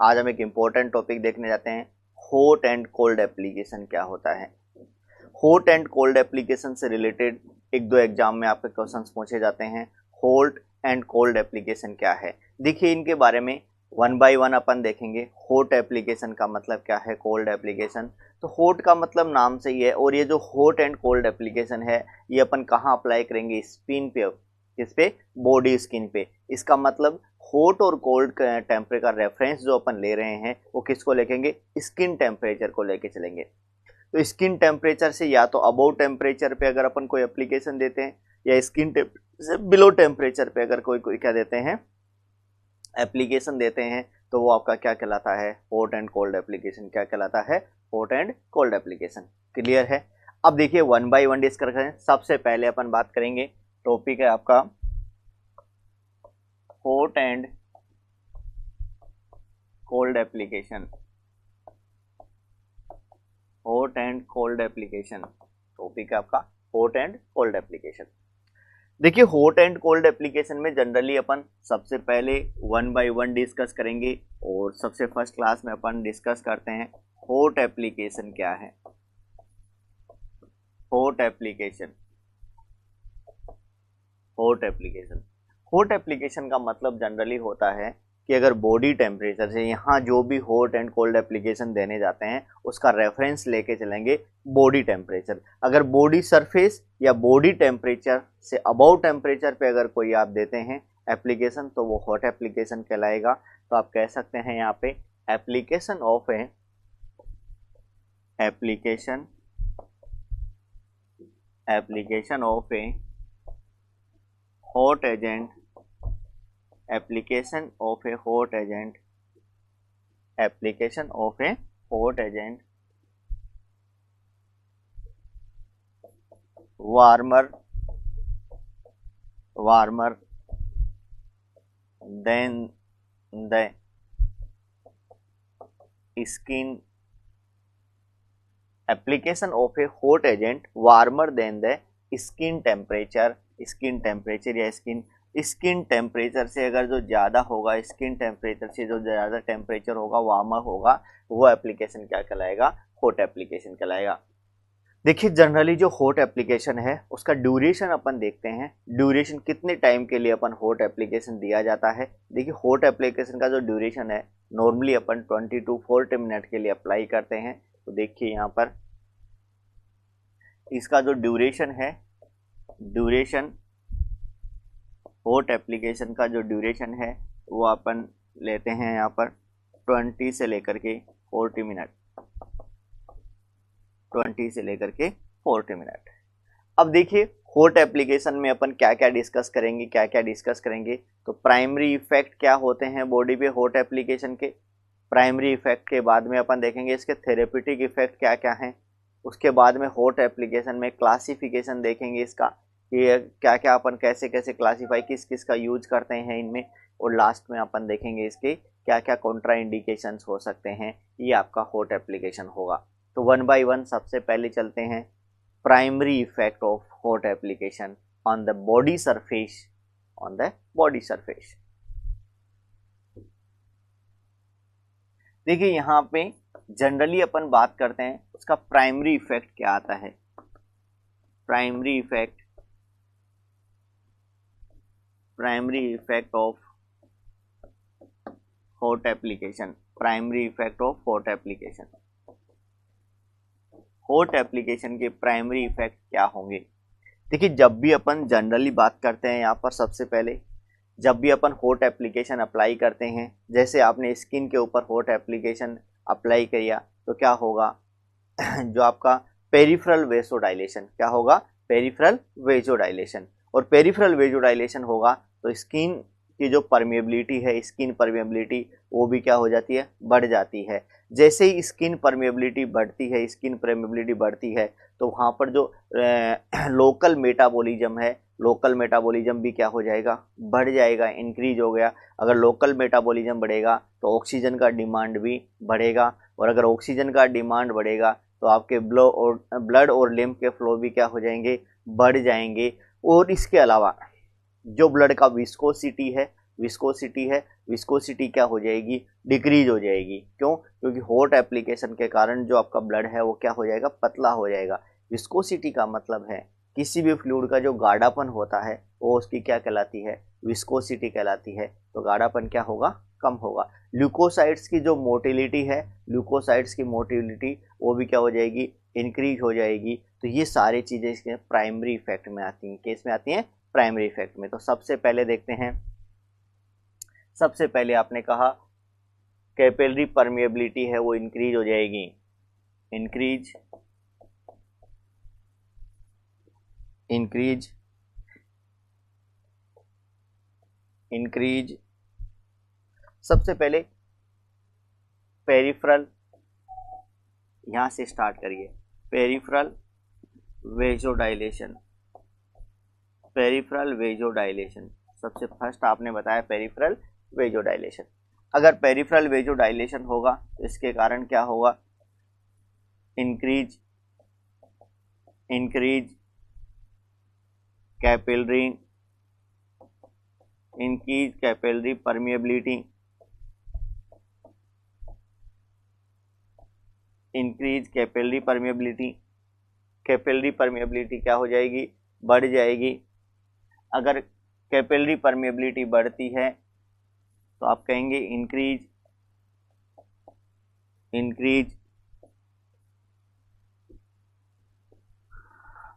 आज हम एक इम्पोर्टेंट टॉपिक देखने जाते हैं, हॉट एंड कोल्ड एप्लीकेशन क्या होता है। हॉट एंड कोल्ड एप्लीकेशन से रिलेटेड एक दो एग्जाम में आपके क्वेश्चंस पूछे जाते हैं। हॉट एंड कोल्ड एप्लीकेशन क्या है, देखिए इनके बारे में वन बाय वन अपन देखेंगे। हॉट एप्लीकेशन का मतलब क्या है, कोल्ड एप्लीकेशन। तो हॉट का मतलब नाम से ही है, और ये जो हॉट एंड कोल्ड एप्लीकेशन है ये अपन कहाँ अप्लाई करेंगे, स्किन पे, किस पे, बॉडी स्किन पे। इसका मतलब हॉट और कोल्ड टेम्परेचर का रेफरेंस जो अपन ले रहे हैं वो किसको लेंगे, स्किन टेम्परेचर को लेके चलेंगे। तो स्किन टेम्परेचर से या तो अबव टेम्परेचर पे अगर अपन कोई एप्लीकेशन देते हैं, या स्किन से बिलो टेम्परेचर पे अगर कोई क्या देते हैं, एप्लीकेशन देते हैं, तो वो आपका क्या कहलाता है, हॉट एंड कोल्ड एप्लीकेशन। क्या कहलाता है, hot and cold application. Clear है। अब देखिए वन बाय वन डिस्कस करें। सबसे पहले अपन बात करेंगे, टॉपिक है आपका hot and cold application. Hot and cold application topic है आपका हॉट एंड कोल्ड एप्लीकेशन। देखिए हॉट एंड कोल्ड एप्लीकेशन में जनरली अपन सबसे पहले वन बाय वन डिस्कस करेंगे, और सबसे फर्स्ट क्लास में अपन डिस्कस करते हैं हॉट एप्लीकेशन क्या है। Hot application, hot application, hot application का मतलब जनरली होता है कि अगर बॉडी टेम्परेचर से यहाँ जो भी हॉट एंड कोल्ड एप्लीकेशन देने जाते हैं उसका रेफरेंस लेके चलेंगे बॉडी टेम्परेचर। अगर बॉडी सरफेस या बॉडी टेम्परेचर से अबव टेम्परेचर पे अगर कोई आप देते हैं एप्लीकेशन तो वो हॉट एप्लीकेशन कहलाएगा। तो आप कह सकते हैं यहाँ पे application of A, application of A hot agent, application of a hot agent, application of a hot agent, warmer than the skin, application of a hot agent warmer than the skin temperature, skin temperature या skin temperature से अगर जो ज़्यादा होगा, skin temperature से जो ज़्यादा temperature होगा, वार्मर होगा, वो एप्लीकेशन क्या कहलाएगा, हॉट एप्लीकेशन कहलाएगा। देखिए जनरली जो हॉट एप्लीकेशन है उसका ड्यूरेशन अपन देखते हैं, ड्यूरेशन कितने टाइम के लिए अपन हॉट एप्लीकेशन दिया जाता है। देखिए हॉट एप्लीकेशन का जो ड्यूरेशन है नॉर्मली अपन 20 to 40 मिनट के लिए अप्लाई करते हैं। तो देखिए यहाँ पर इसका जो ड्यूरेशन है, ड्यूरेशन हॉट एप्लीकेशन का जो ड्यूरेशन है वो अपन लेते हैं यहाँ पर 20 से लेकर के 40 मिनट, 20 से लेकर के 40 मिनट। अब देखिए हॉट एप्लीकेशन में अपन क्या क्या डिस्कस करेंगे, तो प्राइमरी इफेक्ट क्या होते हैं बॉडी पे हॉट एप्लीकेशन के। प्राइमरी इफेक्ट के बाद में अपन देखेंगे इसके थेरेप्यूटिक इफेक्ट क्या क्या हैं। उसके बाद में हॉट एप्लीकेशन में क्लासिफिकेशन देखेंगे इसका, कि क्या क्या अपन कैसे कैसे क्लासीफाई, किस किस का यूज करते हैं इनमें। और लास्ट में अपन देखेंगे इसके क्या क्या कॉन्ट्रा इंडिकेशंस हो सकते हैं। ये आपका हॉट एप्लीकेशन होगा। तो वन बाय वन सबसे पहले चलते हैं primary effect of hot application on the body surface, on the body surface. देखिए यहाँ पे जनरली अपन बात करते हैं उसका प्राइमरी इफेक्ट क्या आता है। Primary effect of hot application, primary effect of hot application. Hot application के प्राइमरी इफेक्ट क्या होंगे। देखिए जब भी अपन जनरली बात करते हैं यहाँ पर सबसे पहले, जब भी अपन हॉट एप्लीकेशन अप्लाई करते हैं, जैसे आपने स्किन के ऊपर हॉट एप्लीकेशन अप्लाई किया तो क्या होगा, जो आपका पेरिफेरल वेसोडाइलेशन, क्या होगा, पेरिफेरल वेसोडाइलेशन। और पेरिफेरल वेसोडाइलेशन होगा तो स्किन की जो परमेबिलिटी है, स्किन परमेबिलिटी वो भी क्या हो जाती है, बढ़ जाती है। जैसे ही स्किन परमेबिलिटी बढ़ती है तो वहाँ पर जो लोकल मेटाबॉलिज्म है, लोकल मेटाबॉलिज्म भी क्या हो जाएगा, बढ़ जाएगा, इंक्रीज हो गया। अगर लोकल मेटाबॉलिज्म बढ़ेगा तो ऑक्सीजन का डिमांड भी बढ़ेगा, और अगर ऑक्सीजन का डिमांड बढ़ेगा तो आपके ब्लड और लिम्फ के फ्लो भी क्या हो जाएंगे, बढ़ जाएंगे। और इसके अलावा जो ब्लड का विस्कोसिटी है विस्कोसिटी क्या हो जाएगी, डिक्रीज हो जाएगी। क्यों? क्योंकि हॉट एप्लीकेशन के कारण जो आपका ब्लड है वो क्या हो जाएगा, पतला हो जाएगा। विस्कोसिटी का मतलब है किसी भी फ्लूइड का जो गाढ़ापन होता है वो उसकी क्या कहलाती है, विस्कोसिटी कहलाती है। तो गाढ़ापन क्या होगा, कम होगा। ल्यूकोसाइट्स की जो मोटिलिटी है, ल्यूकोसाइट्स की मोटिलिटी वो भी क्या हो जाएगी, इंक्रीज हो जाएगी। तो ये सारी चीजें इसके प्राइमरी इफेक्ट में आती हैं। किस में आती हैं, प्राइमरी इफेक्ट में। तो सबसे पहले देखते हैं, सबसे पहले आपने कहा कैपिलरी परमिएबिलिटी है वो इंक्रीज हो जाएगी, इंक्रीज इंक्रीज इंक्रीज सबसे पहले पेरिफेरल, यहां से स्टार्ट करिए, पेरिफेरल वेजोडाइलेशन, पेरिफेरल वेजोडाइलेशन सबसे फर्स्ट आपने बताया, पेरिफेरल वेजोडाइलेशन। अगर पेरिफेरल वेजोडाइलेशन होगा तो इसके कारण क्या होगा, increase capillary, increase capillary permeability, increase capillary permeability, capillary permeability क्या हो जाएगी, बढ़ जाएगी। अगर कैपिलरी परमिएबिलिटी बढ़ती है तो आप कहेंगे increase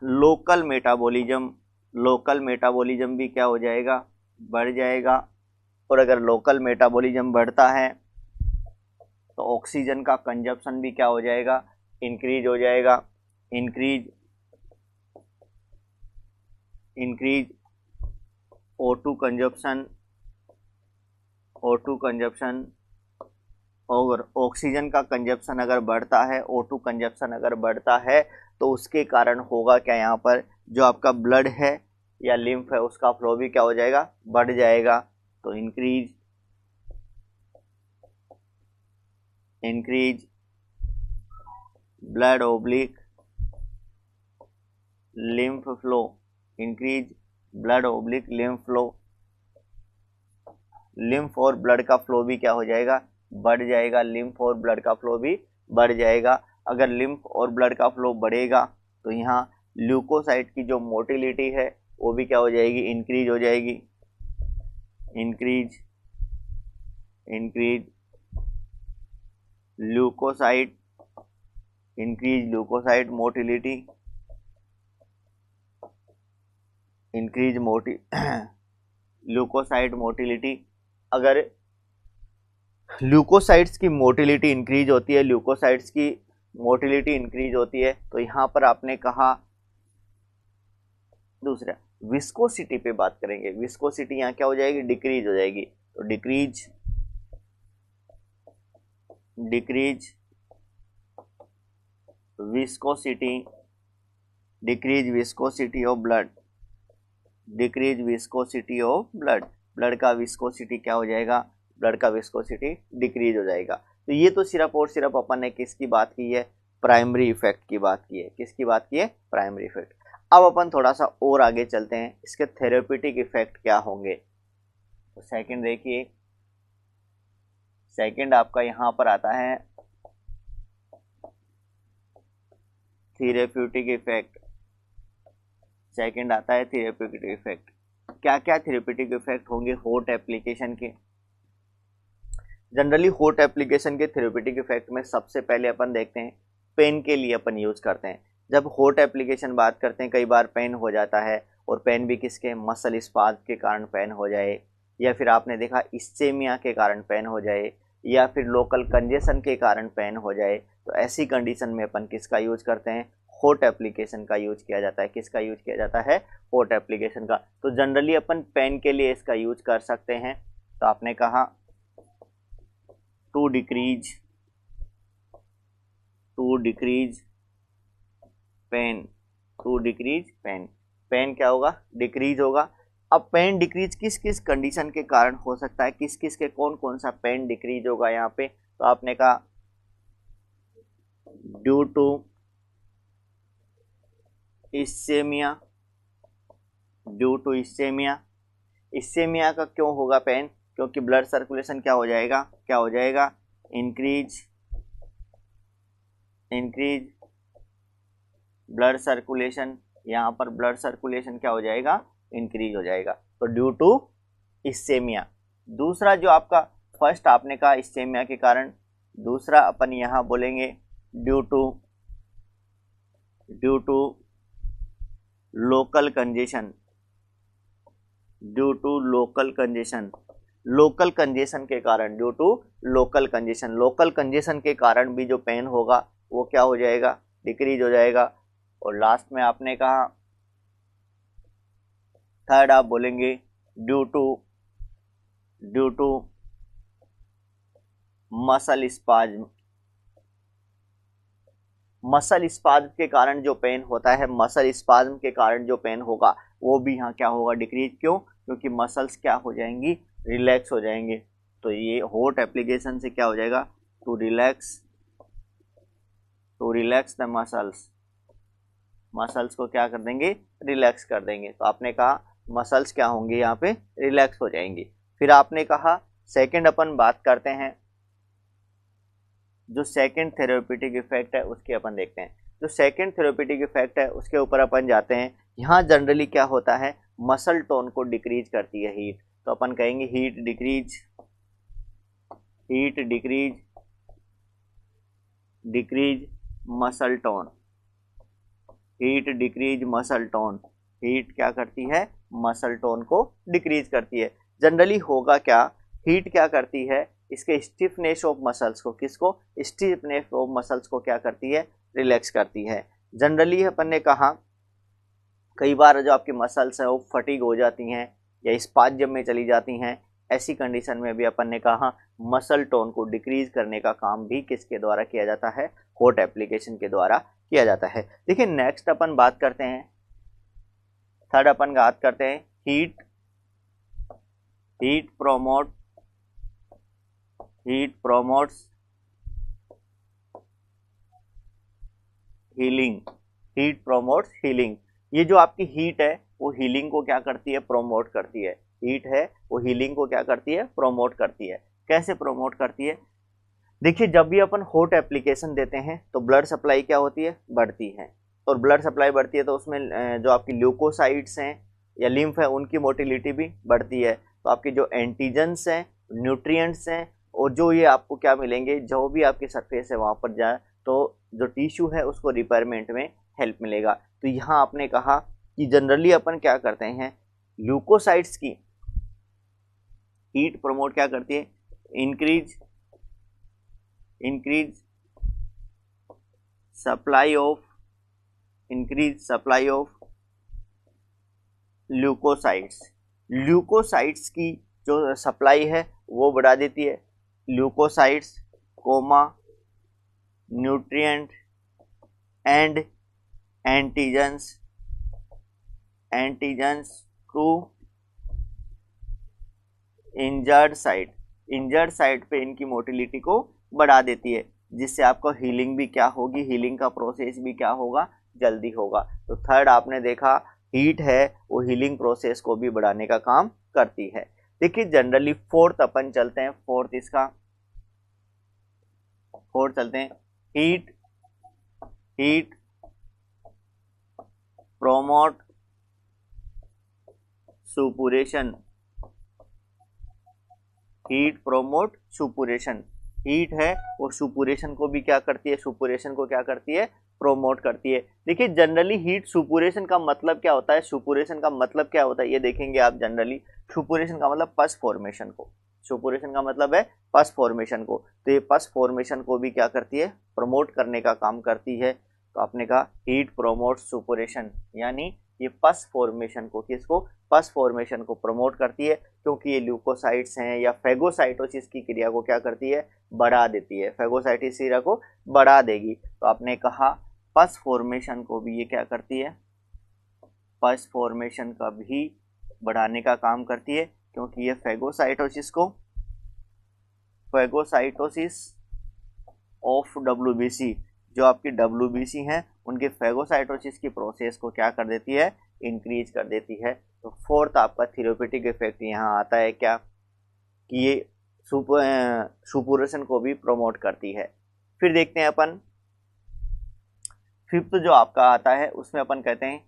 local metabolism, local metabolism भी क्या हो जाएगा, बढ़ जाएगा। और अगर लोकल मेटाबॉलिज्म बढ़ता है तो ऑक्सीजन का कंजप्शन भी क्या हो जाएगा, इंक्रीज हो जाएगा। Increase O2 consumption, O2 consumption. और ऑक्सीजन का कंजप्शन अगर बढ़ता है, O2 कंजप्शन अगर बढ़ता है तो उसके कारण होगा क्या, यहाँ पर जो आपका ब्लड है या लिम्फ है उसका फ्लो भी क्या हो जाएगा, बढ़ जाएगा। तो increase blood oblique lymph flow, increase blood oblique lymph flow, lymph और ब्लड का फ्लो भी क्या हो जाएगा, बढ़ जाएगा। लिम्फ और ब्लड का फ्लो भी बढ़ जाएगा। अगर लिम्फ और ब्लड का फ्लो बढ़ेगा तो यहाँ ल्यूकोसाइट की जो मोटिलिटी है वो भी क्या हो जाएगी, इंक्रीज हो जाएगी। Increase leukocyte, increase leukocyte motility, increase leukocyte motility. अगर ल्यूकोसाइट्स की मोटिलिटी इंक्रीज होती है, ल्यूकोसाइट्स की मोटिलिटी इंक्रीज होती है तो यहां पर आपने कहा दूसरा विस्कोसिटी पे बात करेंगे। विस्कोसिटी यहाँ क्या हो जाएगी, डिक्रीज हो जाएगी। तो decrease viscosity, decrease viscosity of blood, decrease viscosity of blood, blood का विस्कोसिटी क्या हो जाएगा, ब्लड का विस्कोसिटी डिक्रीज हो जाएगा। तो ये तो सिर्फ और सिर्फ अपन ने किसकी बात की है, प्राइमरी इफेक्ट की बात की है। किसकी बात की है, प्राइमरी इफेक्ट। अब अपन थोड़ा सा और आगे चलते हैं, इसके थेरेप्यूटिक इफेक्ट क्या होंगे। तो सेकंड देखिए, सेकंड आपका यहां पर आता है थेरेप्यूटिक इफेक्ट। सेकंड आता है थेरेप्यूटिक इफेक्ट। क्या क्या थेरेप्यूटिक इफेक्ट होंगे हॉट एप्लीकेशन के। जनरली हॉट एप्लीकेशन के थेरेप्यूटिक इफेक्ट में सबसे पहले अपन देखते हैं पेन के लिए अपन यूज करते हैं। जब हॉट एप्लीकेशन बात करते हैं, कई बार पेन हो जाता है, और पेन भी किसके, मसल स्पाज्म के कारण पेन हो जाए, या फिर आपने देखा इस्चेमिया के कारण पेन हो जाए, या फिर लोकल कंजेशन के कारण पेन हो जाए। तो ऐसी कंडीशन में अपन किसका यूज करते हैं, हॉट एप्लीकेशन का यूज किया जाता है। किसका यूज किया जाता है, हॉट एप्लीकेशन का। तो जनरली अपन पेन के लिए इसका यूज कर सकते हैं। तो आपने कहा टू डिक्रीज पेन, पेन क्या होगा, डिक्रीज होगा। अब पेन डिक्रीज किस किस कंडीशन के कारण हो सकता है, किस किस के कौन कौन सा पेन डिक्रीज होगा यहाँ पे। तो आपने कहा ड्यू टू इस्चेमिया, इस्चेमिया का क्यों होगा पेन, क्योंकि ब्लड सर्कुलेशन क्या हो जाएगा, इंक्रीज ब्लड सर्कुलेशन, यहाँ पर ब्लड सर्कुलेशन क्या हो जाएगा, इंक्रीज हो जाएगा। तो ड्यू टू इस्चेमिया। दूसरा जो आपका फर्स्ट आपने कहा इस्चेमिया के कारण, दूसरा अपन यहाँ बोलेंगे due to local congestion. Due to local congestion, local congestion के कारण, due to local congestion, local congestion के कारण भी जो पेन होगा वो क्या हो जाएगा, डिक्रीज हो जाएगा। और लास्ट में आपने कहा थर्ड आप बोलेंगे due to muscle spasm. Muscle spasm के कारण जो पेन होता है, मसल स्पाज्म के कारण जो पेन होगा वो भी यहाँ क्या होगा, डिक्रीज। क्यों? क्योंकि मसल्स क्या हो जाएंगी, रिलैक्स हो जाएंगे। तो ये हॉट एप्लीकेशन से क्या हो जाएगा, टू रिलैक्स द मसल्स को क्या कर देंगे, रिलैक्स कर देंगे। तो आपने कहा मसल्स क्या होंगे, यहाँ पे रिलैक्स हो जाएंगे। फिर आपने कहा सेकंड अपन बात करते हैं, जो सेकंड थेरेप्यूटिक इफेक्ट है उसके अपन देखते हैं। जो सेकंड थेरेप्यूटिक इफेक्ट है उसके ऊपर अपन जाते हैं। यहाँ जनरली क्या होता है, मसल टोन को डिक्रीज करती है हीट। तो अपन कहेंगे heat decrease muscle tone. Heat decrease muscle tone, heat क्या करती है, मसल टोन को डिक्रीज करती है। जनरली होगा क्या, हीट क्या करती है, इसके स्टिफनेस ऑफ मसल्स को, किसको, स्टिफनेस ऑफ मसल्स को क्या करती है, रिलैक्स करती है। जनरली अपन ने कहा कई बार जो आपकी मसल्स हैं वो फटीग हो जाती हैं या स्पाज्म में चली जाती हैं, ऐसी कंडीशन में भी अपन ने कहा मसल टोन को डिक्रीज करने का काम भी किसके द्वारा किया जाता है, हॉट एप्लीकेशन के द्वारा किया जाता है। देखिए नेक्स्ट अपन बात करते हैं, थर्ड अपन बात करते हैं हीट प्रोमोट्स हीलिंग। ये जो आपकी हीट है वो हीलिंग को क्या करती है, प्रोमोट करती है। हीट है वो हीलिंग को क्या करती है, प्रोमोट करती है। कैसे प्रोमोट करती है, देखिए जब भी अपन हॉट एप्लीकेशन देते हैं तो ब्लड सप्लाई क्या होती है, बढ़ती है। और ब्लड सप्लाई बढ़ती है तो उसमें जो आपकी ल्यूकोसाइट्स हैं या लिम्फ है उनकी मोटिलिटी भी बढ़ती है। तो आपके जो एंटीजन्स हैं, न्यूट्रिएंट्स हैं, और जो ये आपको क्या मिलेंगे, जो भी आपकी सरफेस है वहाँ पर जाए तो जो टिश्यू है उसको रिपेयरमेंट में हेल्प मिलेगा। तो यहाँ आपने कहा कि जनरली अपन क्या करते हैं, ल्यूकोसाइट्स की हीट प्रमोट क्या करती है, इंक्रीज सप्लाई ऑफ ल्यूकोसाइट्स की जो सप्लाई है वो बढ़ा देती है। Leukocytes comma nutrient and antigens to injured site पे इनकी मोटिलिटी को बढ़ा देती है, जिससे आपको हीलिंग भी क्या होगी, हीलिंग का प्रोसेस भी क्या होगा, जल्दी होगा। तो थर्ड आपने देखा हीट है वो हीलिंग प्रोसेस को भी बढ़ाने का काम करती है। देखिए जनरली फोर्थ अपन चलते हैं, फोर्थ चलते हैं, हीट प्रोमोट सुपुरेशन। हीट है वो सुपुरेशन को भी क्या करती है, सुपुरेशन को क्या करती है, प्रोमोट करती है। देखिए जनरली हीट सुपुरेशन का मतलब क्या होता है, सुपुरेशन का मतलब क्या होता है ये देखेंगे आप। जनरली सुपुरेशन का मतलब पस फॉर्मेशन को, सुपुरेशन का मतलब है पस फॉर्मेशन को। तो ये पस फॉर्मेशन को भी क्या करती है, प्रमोट करने का काम करती है। तो आपने कहा हीट प्रोमोट सुपुरेशन, यानी ये पस फॉर्मेशन को, किसको, पस फॉर्मेशन को प्रमोट करती है, क्योंकि ये ल्यूकोसाइट्स हैं या फेगोसाइटोसिस की क्रिया को क्या करती है, बढ़ा देती है, फेगोसाइटिस क्रिया को बढ़ा देगी। तो आपने कहा पस फॉर्मेशन को भी ये क्या करती है, पस फॉर्मेशन का भी बढ़ाने का काम करती है, क्योंकि ये फेगोसाइटोसिस ऑफ WBC, जो आपकी WBC हैं उनके फेगोसाइटोसिस की प्रोसेस को क्या कर देती है, इंक्रीज कर देती है। तो फोर्थ आपका थेरेप्यूटिक इफेक्ट यहाँ आता है क्या, कि ये सुपुरेशन को भी प्रमोट करती है। फिर देखते हैं अपन फिफ्थ जो आपका आता है, उसमें अपन कहते हैं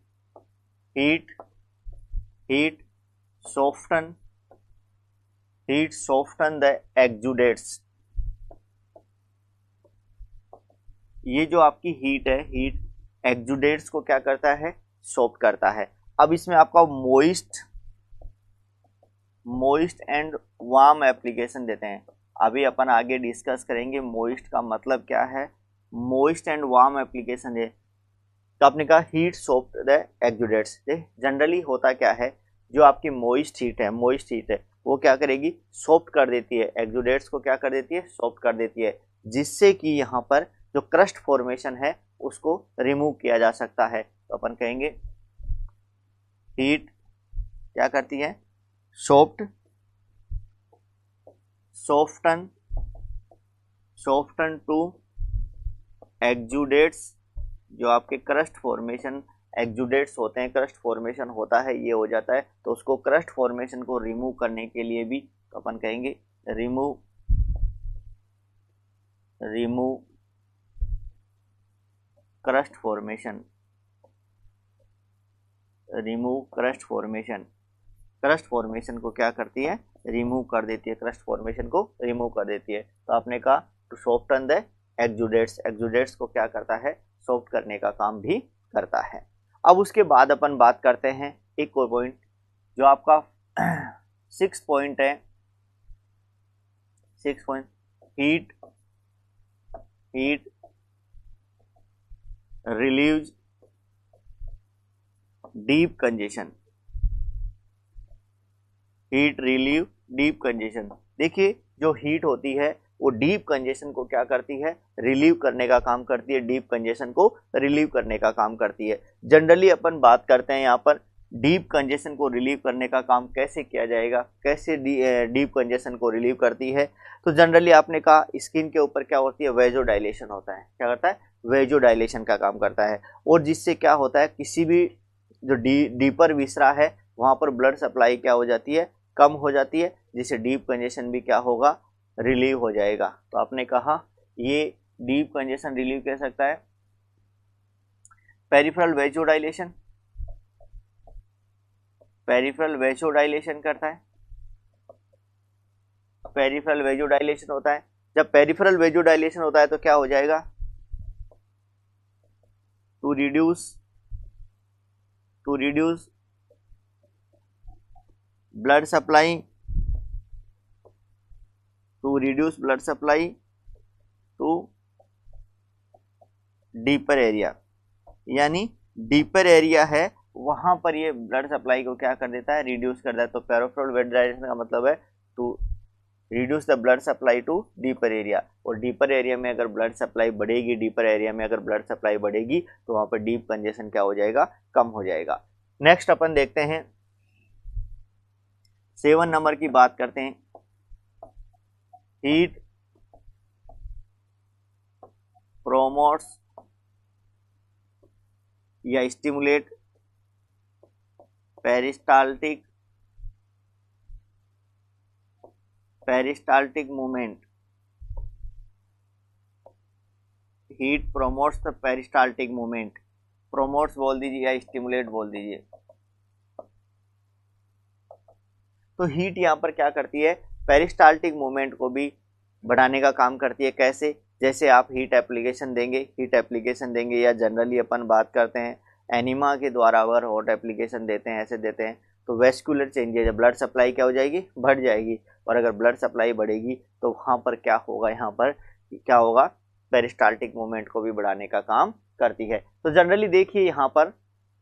हीट सॉफ्टन द एक्सुडेट्स। ये जो आपकी हीट है, हीट एक्सुडेट्स को क्या करता है, सॉफ्ट करता है। अब इसमें आपका मोइस्ट एंड वार्म एप्लीकेशन देते हैं। अभी अपन आगे डिस्कस करेंगे मोइस्ट का मतलब क्या है। मोइस्ट एंड वार्म एप्लीकेशन है तो आपने कहा heat soft the exudates. Generally होता क्या है, जो आपकी मोइस्ट हीट है वो क्या करेगी, सॉफ्ट कर देती है, एक्सुडेट्स को क्या कर देती है, सॉफ्ट कर देती है, जिससे कि यहाँ पर जो क्रस्ट फॉर्मेशन है उसको रिमूव किया जा सकता है। तो अपन कहेंगे हीट क्या करती है, सॉफ्टन टू एक्सुडेट्स। जो आपके क्रस्ट फॉर्मेशन एक्सुडेट्स होते हैं, क्रस्ट फॉर्मेशन होता है, ये हो जाता है, तो उसको क्रस्ट फॉर्मेशन को रिमूव करने के लिए भी तो अपन कहेंगे remove crust formation. Crust formation को क्या करती है, रिमूव कर देती है, क्रस्ट फॉर्मेशन को रिमूव कर देती है। तो आपने कहा टू सॉफ्टन द एक्सुडेट्स को क्या करता है, सॉफ्ट करने का काम भी करता है। अब उसके बाद अपन बात करते हैं एक और पॉइंट जो आपका 6 पॉइंट है। 6 point heat relieves deep congestion. Heat relieve deep congestion. देखिए जो हीट होती है वो डीप कंजेशन को क्या करती है, रिलीव करने का काम करती है, डीप कंजेशन को रिलीव करने का काम करती है। जनरली अपन बात करते हैं यहाँ पर डीप कंजेशन को रिलीव करने का काम कैसे किया जाएगा, कैसे डीप कंजेशन को रिलीव करती है। तो जनरली आपने कहा स्किन के ऊपर क्या होती है, वेजोडाइलेशन होता है। क्या करता है, वेजोडाइलेशन का काम करता है, और जिससे क्या होता है, किसी भी जो डीपर विसरा है वहाँ पर ब्लड सप्लाई क्या हो जाती है, कम हो जाती है, जिससे डीप कंजेशन भी क्या होगा, रिलीव हो जाएगा। तो आपने कहा ये डीप कंजेशन रिलीव कर सकता है। पेरिफेरल वेजोडाइलेशन करता है। पेरिफेरल वेजोडाइलेशन होता है। जब पेरिफेरल वेजोडाइलेशन होता है तो क्या हो जाएगा, to reduce blood supply to deeper area. यानी डीपर एरिया है वहां पर ये ब्लड सप्लाई को क्या कर देता है, रिड्यूस कर देता है। तो पेरिफेरल वेजोडाइलेशन का मतलब है to reduce the blood supply to deeper area. और डीपर एरिया में अगर ब्लड सप्लाई बढ़ेगी, तो वहां पर डीप कंजेशन क्या हो जाएगा, कम हो जाएगा। नेक्स्ट अपन देखते हैं 7 नंबर की बात करते हैं। हीट प्रोमोट्स या stimulate peristaltic movement. Heat promotes the peristaltic movement. Promotes बोल दीजिए या स्टिमुलेट बोल दीजिए। तो हीट यहाँ पर क्या करती है, पेरिस्टाल्टिक मूवमेंट को भी बढ़ाने का काम करती है। कैसे, जैसे आप हीट एप्लीकेशन देंगे या जनरली अपन बात करते हैं एनिमा के द्वारा अगर हॉट एप्लीकेशन देते हैं, ऐसे देते हैं, तो वेस्कुलर चेंजेज, ब्लड सप्लाई क्या हो जाएगी, बढ़ जाएगी। और अगर ब्लड सप्लाई बढ़ेगी तो वहाँ पर क्या होगा, यहाँ पर क्या होगा, पेरिस्टाल्टिक मूवमेंट को भी बढ़ाने का काम करती है। तो जनरली देखिए यहाँ पर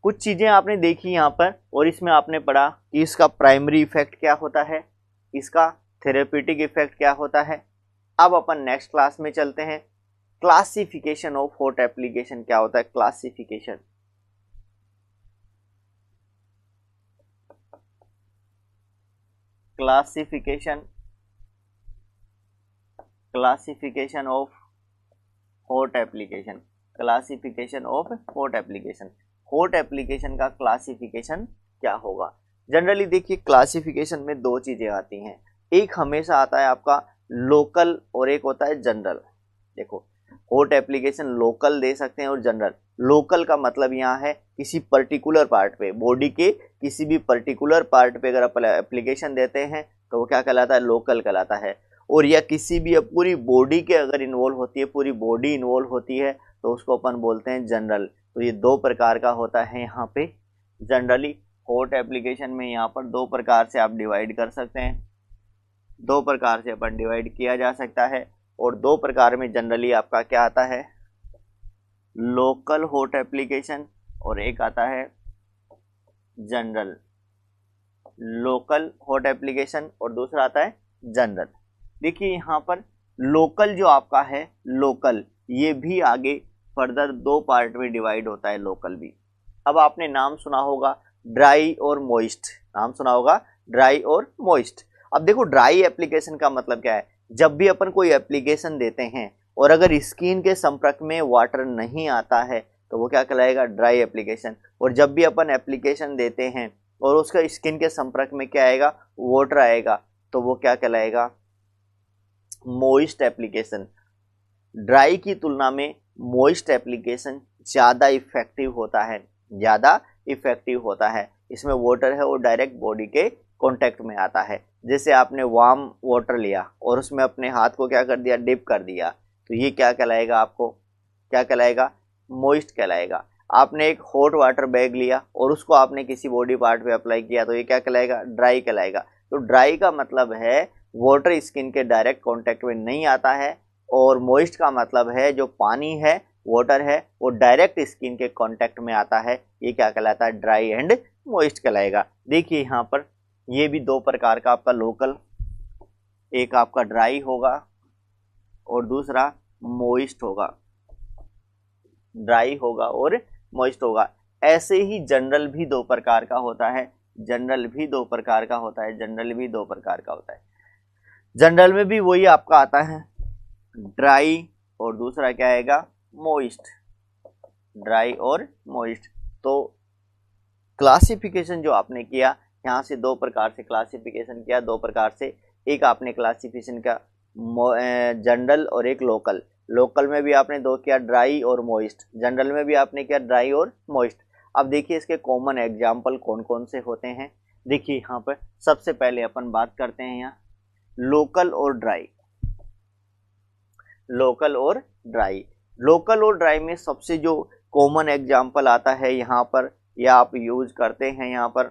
कुछ चीज़ें आपने देखी यहाँ पर, और इसमें आपने पढ़ा कि इसका प्राइमरी इफेक्ट क्या होता है, इसका थेरेप्यूटिक इफेक्ट क्या होता है। अब अपन नेक्स्ट क्लास में चलते हैं। क्लासिफिकेशन ऑफ हॉट एप्लीकेशन क्या होता है, classification of hot application. Hot application का क्लासिफिकेशन क्या होगा। जनरली देखिए क्लासिफिकेशन में 2 चीजें आती हैं। एक हमेशा आता है आपका लोकल और एक होता है जनरल। देखो हॉट एप्लीकेशन लोकल दे सकते हैं और जनरल। लोकल का मतलब यहाँ है किसी पर्टिकुलर पार्ट पे, बॉडी के किसी भी पर्टिकुलर पार्ट पे अगर आप एप्लीकेशन देते हैं तो वो क्या कहलाता है, लोकल कहलाता है। और या किसी भी पूरी बॉडी के अगर इन्वॉल्व होती है, पूरी बॉडी इन्वॉल्व होती है तो उसको अपन बोलते हैं जनरल। तो ये दो प्रकार का होता है यहाँ पे जनरली। हॉट एप्लीकेशन में यहाँ पर दो प्रकार से आप डिवाइड कर सकते हैं, दो प्रकार से अपन डिवाइड किया जा सकता है। और दो प्रकार में जनरली आपका क्या आता है, लोकल हॉट एप्लीकेशन और एक आता है जनरल। लोकल हॉट एप्लीकेशन और दूसरा आता है जनरल। देखिए यहाँ पर लोकल जो आपका है, लोकल ये भी आगे फर्दर दो पार्ट में डिवाइड होता है लोकल भी। अब आपने नाम सुना होगा ड्राई और मॉइस्ट, नाम सुना होगा ड्राई और मॉइस्ट। अब देखो ड्राई एप्लीकेशन का मतलब क्या है, जब भी अपन कोई एप्लीकेशन देते हैं और अगर स्किन के संपर्क में वाटर नहीं आता है तो वो क्या कहलाएगा, ड्राई एप्लीकेशन। और जब भी अपन एप्लीकेशन देते हैं और उसका स्किन के संपर्क में क्या आएगा, वाटर आएगा, तो वो क्या कहलाएगा, मॉइस्ट एप्लीकेशन। ड्राई की तुलना में मॉइस्ट एप्लीकेशन ज़्यादा इफेक्टिव होता है, ज़्यादा इफेक्टिव होता है। इसमें वाटर है वो डायरेक्ट बॉडी के कांटेक्ट में आता है। जैसे आपने वार्म वाटर लिया और उसमें अपने हाथ को क्या कर दिया, डिप कर दिया, तो ये क्या कहलाएगा, आपको क्या कहलाएगा, मॉइस्ट कहलाएगा। आपने एक हॉट वाटर बैग लिया और उसको आपने किसी बॉडी पार्ट पे अप्लाई किया तो ये क्या कहलाएगा, ड्राई कहलाएगा। तो ड्राई का मतलब है वाटर स्किन के डायरेक्ट कांटेक्ट में नहीं आता है, और मॉइस्ट का मतलब है जो पानी है, वाटर है, वो डायरेक्ट स्किन के कांटेक्ट में आता है। ये क्या कहलाता है, ड्राई एंड मॉइस्ट कहलाएगा। देखिए यहाँ पर ये भी दो प्रकार का आपका लोकल, एक आपका ड्राई होगा और दूसरा मॉइस्ट होगा, ड्राई होगा और मॉइस्ट होगा। ऐसे ही जनरल भी दो प्रकार का होता है, जनरल भी दो प्रकार का होता है, जनरल भी दो प्रकार का होता है। जनरल में भी वही आपका आता है ड्राई और दूसरा क्या आएगा, मॉइस्ट, ड्राई और मॉइस्ट। तो क्लासिफिकेशन जो आपने किया यहाँ से दो प्रकार से क्लासिफिकेशन किया, दो प्रकार से, एक आपने क्लासिफिकेशन का जनरल और एक लोकल। लोकल में भी आपने दो किया, ड्राई और मॉइस्ट। जनरल में भी आपने किया ड्राई और मॉइस्ट। अब देखिए इसके कॉमन एग्जाम्पल कौन कौन से होते हैं। देखिए यहाँ पर सबसे पहले अपन बात करते हैं यहाँ लोकल और ड्राई। लोकल और ड्राई, लोकल और ड्राई में सबसे जो कॉमन एग्जाम्पल आता है यहाँ पर या आप यूज करते हैं यहाँ पर,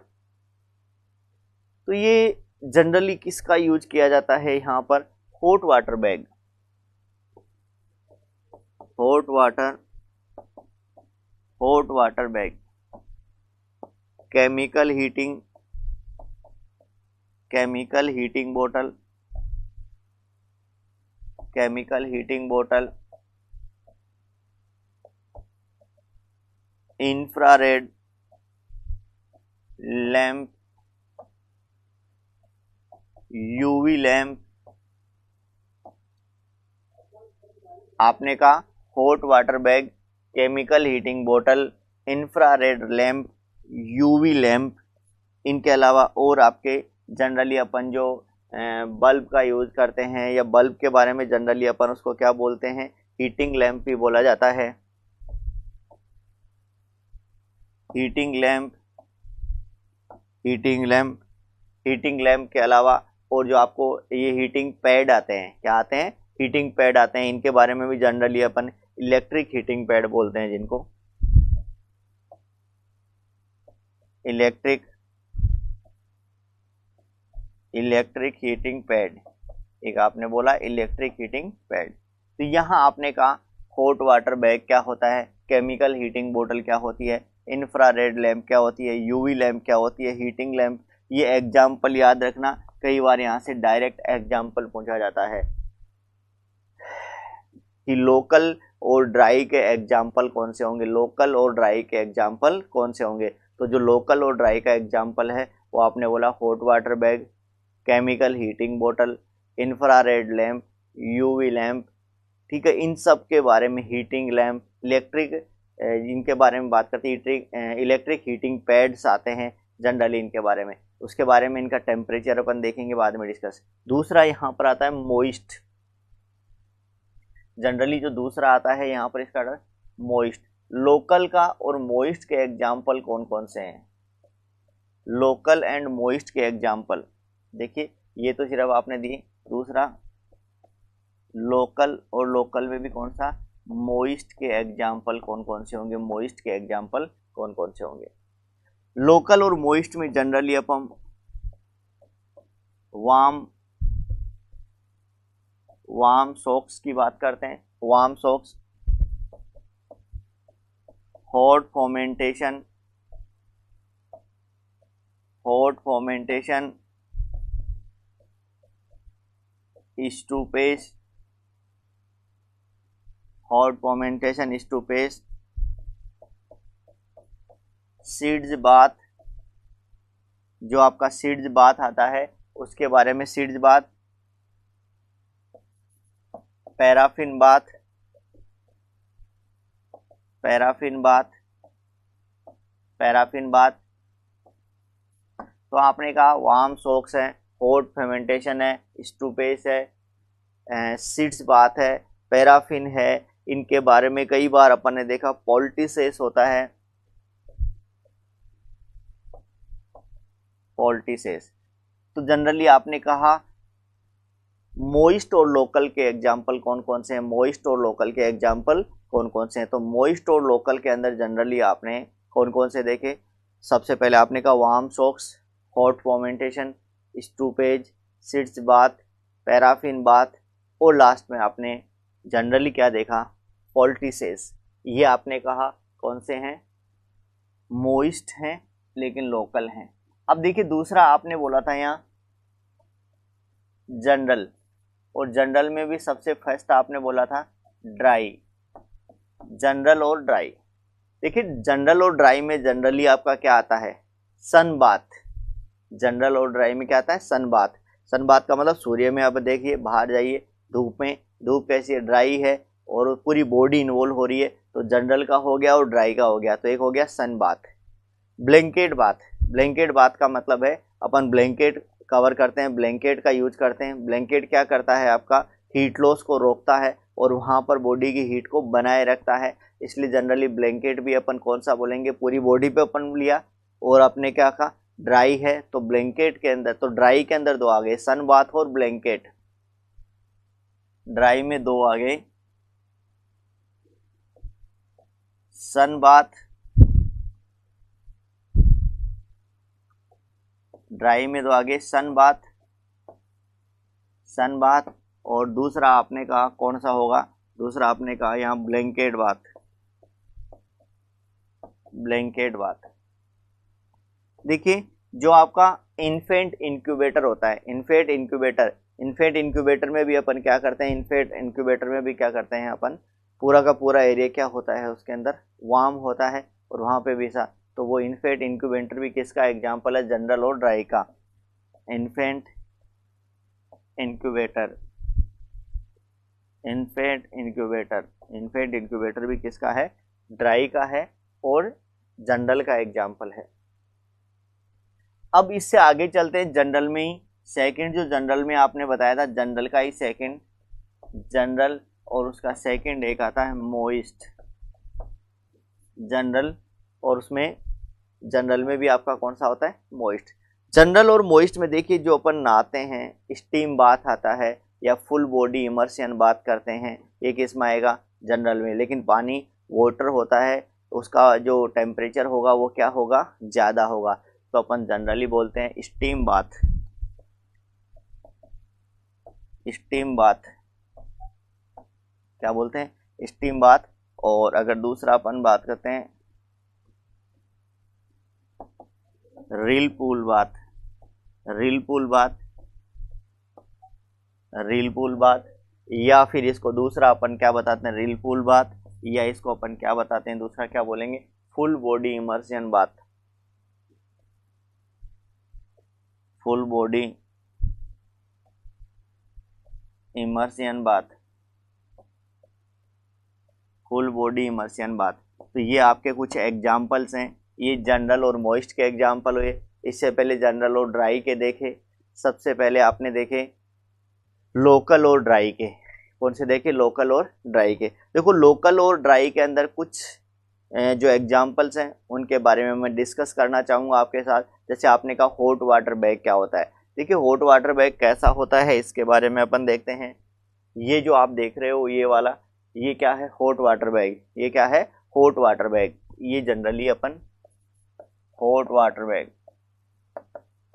तो ये जनरली किसका यूज किया जाता है यहाँ पर, hot water bag, hot water bag, chemical heating बोतल, केमिकल हीटिंग बोतल, इंफ्रारेड लैंप, यूवी लैंप। आपने कहा hot water bag, chemical heating बोतल, इंफ्रारेड लैंप, यूवी लैंप। इनके अलावा और आपके जनरली अपन जो बल्ब का यूज करते हैं या बल्ब के बारे में जनरली अपन उसको क्या बोलते हैं, हीटिंग लैंप भी बोला जाता है, heating lamp, heating lamp. Heating lamp के अलावा और जो आपको ये हीटिंग पैड आते हैं, क्या आते हैं, हीटिंग पैड आते हैं, इनके बारे में भी जनरली अपन इलेक्ट्रिक हीटिंग पैड बोलते हैं, जिनको इलेक्ट्रिक हीटिंग पैड। एक आपने बोला इलेक्ट्रिक हीटिंग पैड। तो यहाँ आपने कहा हॉट वाटर बैग क्या होता है, केमिकल हीटिंग बोतल क्या होती है, इंफ्रारेड लैंप क्या होती है, यूवी लैंप क्या होती है, हीटिंग लैंप। ये एग्जाम्पल याद रखना, कई बार यहाँ से डायरेक्ट एग्जाम्पल पूछा जाता है कि लोकल और ड्राई के एग्जाम्पल कौन से होंगे, लोकल और ड्राई के एग्जाम्पल कौन से होंगे। तो जो लोकल और ड्राई का एग्जाम्पल है वो आपने बोला hot water bag, chemical heating बोतल, इंफ्रारेड लैंप, यूवी लैंप। ठीक है, इन सब के बारे में, हीटिंग लैंप, इलेक्ट्रिक, इनके बारे में बात करते हैं। इलेक्ट्रिक हीटिंग पैड्स आते हैं, जनरली इनके बारे में। उसके बारे में इनका टेम्परेचर अपन देखेंगे बाद में डिस्कस। दूसरा यहाँ पर आता है मोइस्ट। जनरली जो दूसरा आता है यहाँ पर इसका मोइस्ट। लोकल का और मोइस्ट के एग्जाम्पल कौन कौन से हैं? लोकल एंड मोइस्ट के एग्जाम्पल देखिए, ये तो सिर्फ आपने दिए। दूसरा लोकल, और लोकल में भी कौन सा? मोइस्ट के एग्जाम्पल कौन कौन से होंगे? मोइस्ट के एग्जाम्पल कौन कौन से होंगे? लोकल और मोइस्ट में जनरली अपन वार्म सॉक्स की बात करते हैं। Warm socks, hot fermentation, stupage, hot fermentation stupage, sitz bath, जो आपका सीड्स बाथ आता है उसके बारे में, सीड्स बाथ, पैराफिन बाथ, तो आपने कहा वार्म सॉक्स है, हॉट फर्मेंटेशन है, स्टूपेज है, सीड्स बाथ है, पैराफिन है। इनके बारे में कई बार अपन ने देखा पॉल्टिसेस होता है, पॉल्टिसेस। तो जनरली आपने कहा मोइस्ट और लोकल के एग्जाम्पल कौन कौन से हैं? मोइस्ट और लोकल के एग्जाम्पल कौन कौन से हैं? तो मोइस्ट और लोकल के अंदर जनरली आपने कौन कौन से देखे? सबसे पहले आपने कहा warm socks, hot fermentation, stupage, sitz bath, paraffin bath, और लास्ट में आपने जनरली क्या देखा? पॉल्टिसेस। ये आपने कहा कौन से हैं? मोइस्ट हैं लेकिन लोकल हैं। अब देखिए दूसरा आपने बोला था यहाँ जनरल, और जनरल में भी सबसे फर्स्ट आपने बोला था ड्राई। जनरल और ड्राई, देखिए जनरल और ड्राई में जनरली आपका क्या आता है? Sun bath. जनरल और ड्राई में क्या आता है? Sun bath. सन बाथ का मतलब सूर्य में आप देखिए, बाहर जाइए धूप में, धूप कैसी है? ड्राई है और पूरी बॉडी इन्वॉल्व हो रही है, तो जनरल का हो गया और ड्राई का हो गया, तो एक हो गया sun bath. Blanket bath, blanket bath का मतलब है अपन ब्लैंकेट कवर करते हैं, ब्लैंकेट का यूज करते हैं। ब्लैंकेट क्या करता है? आपका हीट लॉस को रोकता है और वहाँ पर बॉडी की हीट को बनाए रखता है, इसलिए जनरली ब्लैंकेट भी अपन कौन सा बोलेंगे? पूरी बॉडी पे अपन लिया। और अपने क्या कहा? ड्राई है, तो ब्लैंकेट के अंदर, तो ड्राई के अंदर दो आ गए, सन बाथ और ब्लैंकेट। ड्राई में दो आ गए, सन बाथ, ड्राई में दो आगे सन बाथ, और दूसरा आपने कहा कौन सा होगा? दूसरा आपने कहा यहाँ ब्लैंकेट बाथ। देखिए जो आपका इन्फेंट इंक्यूबेटर होता है, इन्फेंट इंक्यूबेटर में भी अपन क्या करते हैं? इन्फेंट इंक्यूबेटर में भी क्या करते हैं अपन? पूरा का पूरा एरिया क्या होता है? उसके अंदर वार्म होता है और वहाँ पे भी सा, तो वो इन्फेंट इंक्यूबेटर भी किसका एग्जाम्पल है? जनरल और ड्राई का। इन्फेंट इंक्यूबेटर भी किसका है? ड्राई का है और जनरल का एग्जाम्पल है। अब इससे आगे चलते हैं जनरल में ही। सेकंड जो जनरल में आपने बताया था, जनरल का ही सेकंड, जनरल, और उसका सेकंड एक आता है मोइस्ट। जनरल, और उसमें जनरल में भी आपका कौन सा होता है? मोइस्ट। जनरल और मोइस्ट में देखिए जो अपन नहाते हैं, स्टीम बाथ आता है या फुल बॉडी इमर्शन बात करते हैं, ये किस में आएगा? जनरल में। लेकिन पानी वाटर होता है, उसका जो टेम्परेचर होगा वो क्या होगा? ज़्यादा होगा, तो अपन जनरली बोलते हैं स्टीम बाथ। क्या बोलते हैं? Steam bath. और अगर दूसरा अपन बात करते हैं रील पूल बाथ, या फिर इसको दूसरा अपन क्या बताते हैं? रील पूल बाथ, या इसको अपन क्या बताते हैं? दूसरा क्या बोलेंगे? Full body immersion bath. Full body immersion bath. तो ये आपके कुछ एग्जाम्पल्स हैं ये जनरल और मॉइस्ट के एग्जाम्पल हुए। इससे पहले जनरल और ड्राई के देखे। सबसे पहले आपने देखे लोकल और ड्राई के। कौन से देखे? लोकल और ड्राई के। देखो लोकल और ड्राई के अंदर कुछ जो एग्जाम्पल्स हैं उनके बारे में मैं डिस्कस करना चाहूँगा आपके साथ। जैसे आपने कहा हॉट वाटर बैग क्या होता है। देखिए हॉट वाटर बैग कैसा होता है इसके बारे में अपन देखते हैं। ये जो आप देख रहे हो ये वाला, ये क्या है? Hot water bag. ये क्या है? Hot water bag. ये जनरली अपन hot water bag,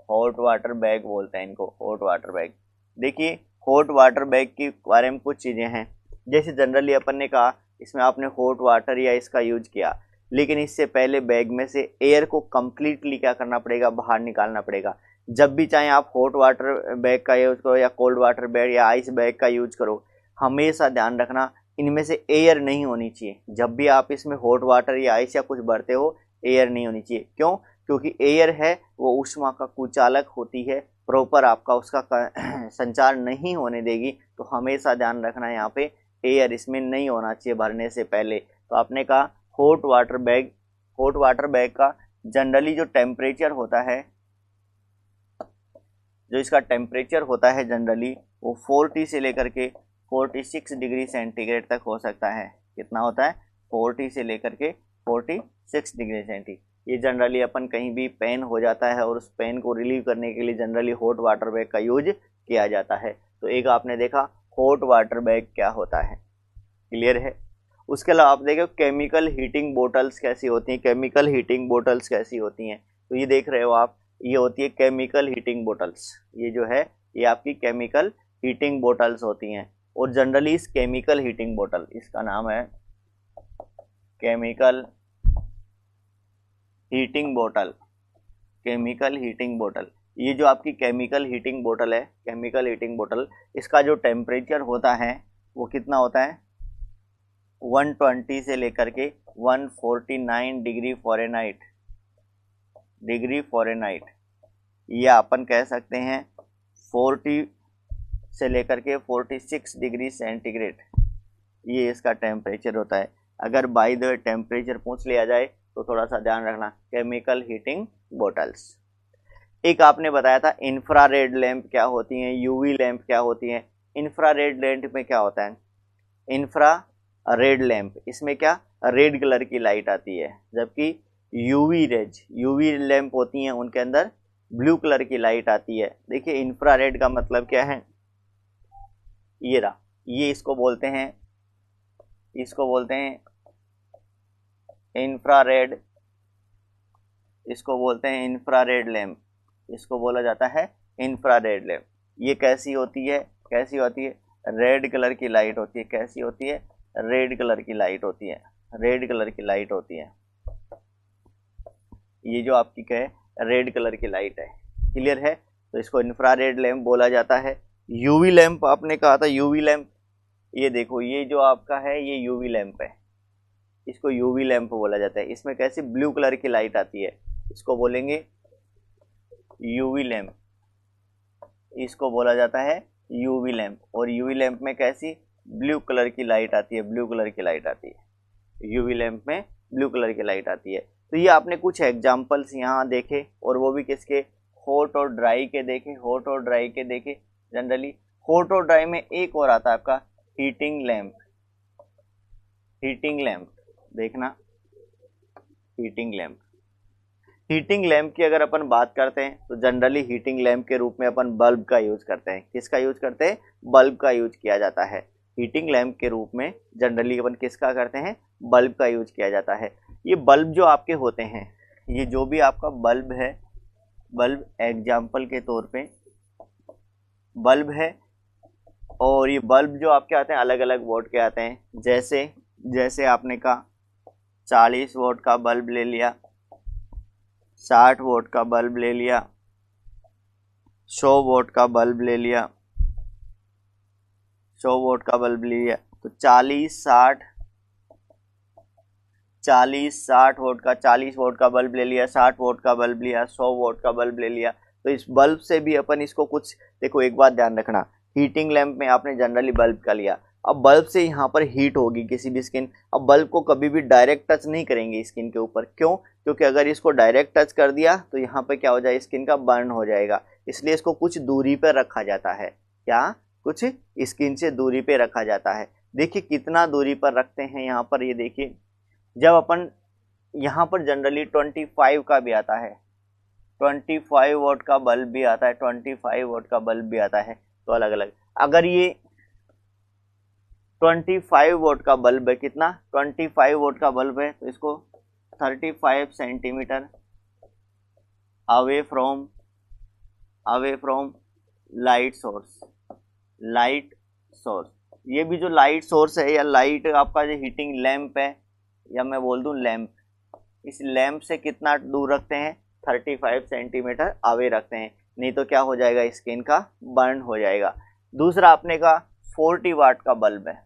hot water bag बोलते हैं इनको, हॉट वाटर बैग। देखिए हॉट वाटर बैग के बारे में कुछ चीज़ें हैं। जैसे जनरली अपन ने कहा इसमें आपने हॉट वाटर या इसका यूज किया, लेकिन इससे पहले बैग में से एयर को कंप्लीटली क्या करना पड़ेगा? बाहर निकालना पड़ेगा। जब भी चाहे आप हॉट वाटर बैग का यूज करो या कोल्ड वाटर बैग या आइस बैग का यूज करो, हमेशा ध्यान रखना इनमें से एयर नहीं होनी चाहिए। जब भी आप इसमें हॉट वाटर या आइस या कुछ भरते हो, एयर नहीं होनी चाहिए। क्यों? क्योंकि एयर है वो ऊष्मा का कुचालक होती है, प्रॉपर आपका उसका संचार नहीं होने देगी। तो हमेशा ध्यान रखना यहाँ पे एयर इसमें नहीं होना चाहिए भरने से पहले। तो आपने कहा hot water bag, hot water bag का जनरली जो टेम्परेचर होता है, जो इसका टेम्परेचर होता है जनरली वो 40 से लेकर के 46 डिग्री सेंटीग्रेड तक हो सकता है। कितना होता है? 40 से लेकर के 46 डिग्री सेंटीग्रेड। ये जनरली अपन कहीं भी पेन हो जाता है और उस पेन को रिलीव करने के लिए जनरली हॉट वाटर बैग का यूज किया जाता है। तो एक आपने देखा हॉट वाटर बैग क्या होता है, क्लियर है। उसके अलावा आप देखो केमिकल हीटिंग बोटल्स कैसी होती हैं। केमिकल हीटिंग बोटल्स कैसी होती हैं? तो ये देख रहे हो आप, ये होती है केमिकल हीटिंग बोटल्स। ये जो है ये आपकी केमिकल हीटिंग बोटल्स होती हैं। और जनरली इस केमिकल हीटिंग बोटल, इसका नाम है केमिकल हीटिंग बोतल, केमिकल हीटिंग बोतल। ये जो आपकी केमिकल हीटिंग बोतल है, केमिकल हीटिंग बोतल, इसका जो टेम्परेचर होता है वो कितना होता है? 120 से लेकर के 149 डिग्री फ़ारेनहाइट, या अपन कह सकते हैं 40 से लेकर के 46 डिग्री सेंटीग्रेड, ये इसका टेम्परेचर होता है। अगर बाय द टेम्परेचर पूछ लिया जाए तो थोड़ा सा ध्यान रखना, केमिकल हीटिंग बोटल्स। एक आपने बताया था इंफ्रारेड लैंप क्या होती हैं, यूवी लैंप क्या होती हैं। इंफ्रारेड लैंप में क्या होता है? इंफ्रारेड लैंप, इसमें क्या रेड कलर की लाइट आती है, जबकि यूवी लैंप होती हैं उनके अंदर ब्लू कलर की लाइट आती है। देखिए इंफ्रारेड का मतलब क्या है? ये रहा, ये इसको बोलते हैं इंफ्रारेड, इसको बोलते हैं इंफ्रारेड लैंप, इसको बोला जाता है इंफ्रारेड लैंप। ये कैसी होती है? रेड कलर की लाइट होती है। कैसी होती है? रेड कलर की लाइट होती है, रेड कलर की लाइट होती है। ये जो आपकी क्या है? रेड कलर की लाइट है, क्लियर है। तो इसको इंफ्रारेड लैंप बोला जाता है। यूवी लैंप आपने कहा था, यूवी लैंप, ये देखो ये जो आपका है ये यूवी लैंप है, इसको यूवी लैंप बोला जाता है। इसमें कैसी ब्लू कलर की लाइट आती है, इसको बोलेंगे यूवी लैंप, इसको बोला जाता है यूवी लैंप। और यूवी लैंप में कैसी ब्लू कलर की लाइट आती है, ब्लू कलर की लाइट आती है। यूवी लैंप में ब्लू कलर की लाइट आती है। तो ये आपने कुछ एग्जाम्पल्स यहाँ देखे, और वो भी किसके? हॉट और ड्राई के देखे, हॉट और ड्राई के देखे। जनरली हॉट और ड्राई में एक और आता है आपका हीटिंग लैंप, हीटिंग लैंप देखना, हीटिंग लैंप। हीटिंग लैंप की अगर अपन बात करते हैं तो जनरली हीटिंग लैंप के रूप में अपन बल्ब का यूज करते हैं। किसका यूज करते हैं? बल्ब का यूज किया जाता है। हीटिंग लैंप के रूप में जनरली अपन किसका करते हैं? बल्ब का यूज किया जाता है। ये बल्ब जो आपके होते हैं, ये जो भी आपका बल्ब है, बल्ब एग्जाम्पल के तौर पे बल्ब है, और ये बल्ब जो आपके आते हैं अलग अलग वोल्ट के आते हैं। जैसे आपने कहा 40 वोल्ट का बल्ब ले लिया, 60 वोल्ट का बल्ब ले लिया, 100 वोल्ट का बल्ब ले लिया, 100 वोल्ट का बल्ब ले लिया। तो 40-60 वोल्ट का 40 वोल्ट का बल्ब ले लिया, 60 वोल्ट का बल्ब लिया, 100 वोल्ट का बल्ब ले लिया। तो इस बल्ब से भी अपन इसको कुछ देखो, एक बात ध्यान रखना, हीटिंग लैंप में आपने जनरली बल्ब का लिया, अब बल्ब से यहाँ पर हीट होगी किसी भी स्किन। अब बल्ब को कभी भी डायरेक्ट टच नहीं करेंगे स्किन के ऊपर, क्यों? क्योंकि अगर इसको डायरेक्ट टच कर दिया तो यहाँ पर क्या हो जाए, स्किन का बर्न हो जाएगा। इसलिए इसको कुछ दूरी पर रखा जाता है। क्या? कुछ स्किन से दूरी पे रखा जाता है। देखिए कितना दूरी पर रखते हैं यहाँ पर, ये देखिए जब अपन यहाँ पर जनरली 25 का भी आता है, 25 वोट का बल्ब भी आता है, 25 वोट का बल्ब भी आता है, तो अलग अलग। अगर ये 25 वोट का बल्ब है, कितना? 25 वोट का बल्ब है, तो इसको 35 centimetre away from light source, ये भी जो लाइट सोर्स है या लाइट आपका जो हीटिंग लैंप है, या मैं बोल दूं लैंप, इस लैंप से कितना दूर रखते हैं? 35 सेंटीमीटर अवे रखते हैं, नहीं तो क्या हो जाएगा, स्किन का बर्न हो जाएगा। दूसरा आपने का 40 वाट का बल्ब है,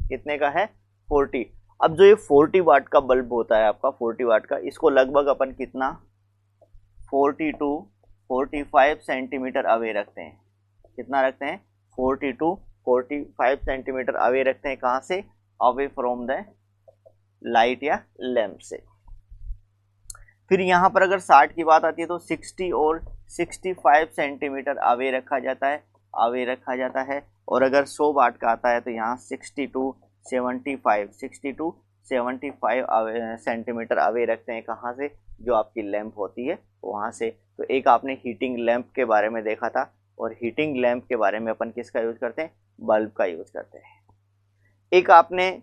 कितने का है? 40। अब जो ये 40 वाट का बल्ब होता है आपका, 40 वाट का, इसको लगभग अपन कितना 40 to 45 सेंटीमीटर अवे रखते हैं। कितना रखते हैं? 40 to 45 सेंटीमीटर अवे रखते हैं। कहाँ से? अवे फ्रॉम द लाइट या लैंप से। फिर यहाँ पर अगर 60 की बात आती है तो 60 और 65 सेंटीमीटर अवे रखा जाता है, और अगर 100 वाट का आता है तो यहाँ 60 to 75 सेंटीमीटर अवे रखते हैं। कहाँ से? जो आपकी लैंप होती है वहाँ से। तो एक आपने हीटिंग लैंप के बारे में देखा था, और हीटिंग लैंप के बारे में अपन किसका यूज करते हैं? बल्ब का यूज करते हैं। एक आपने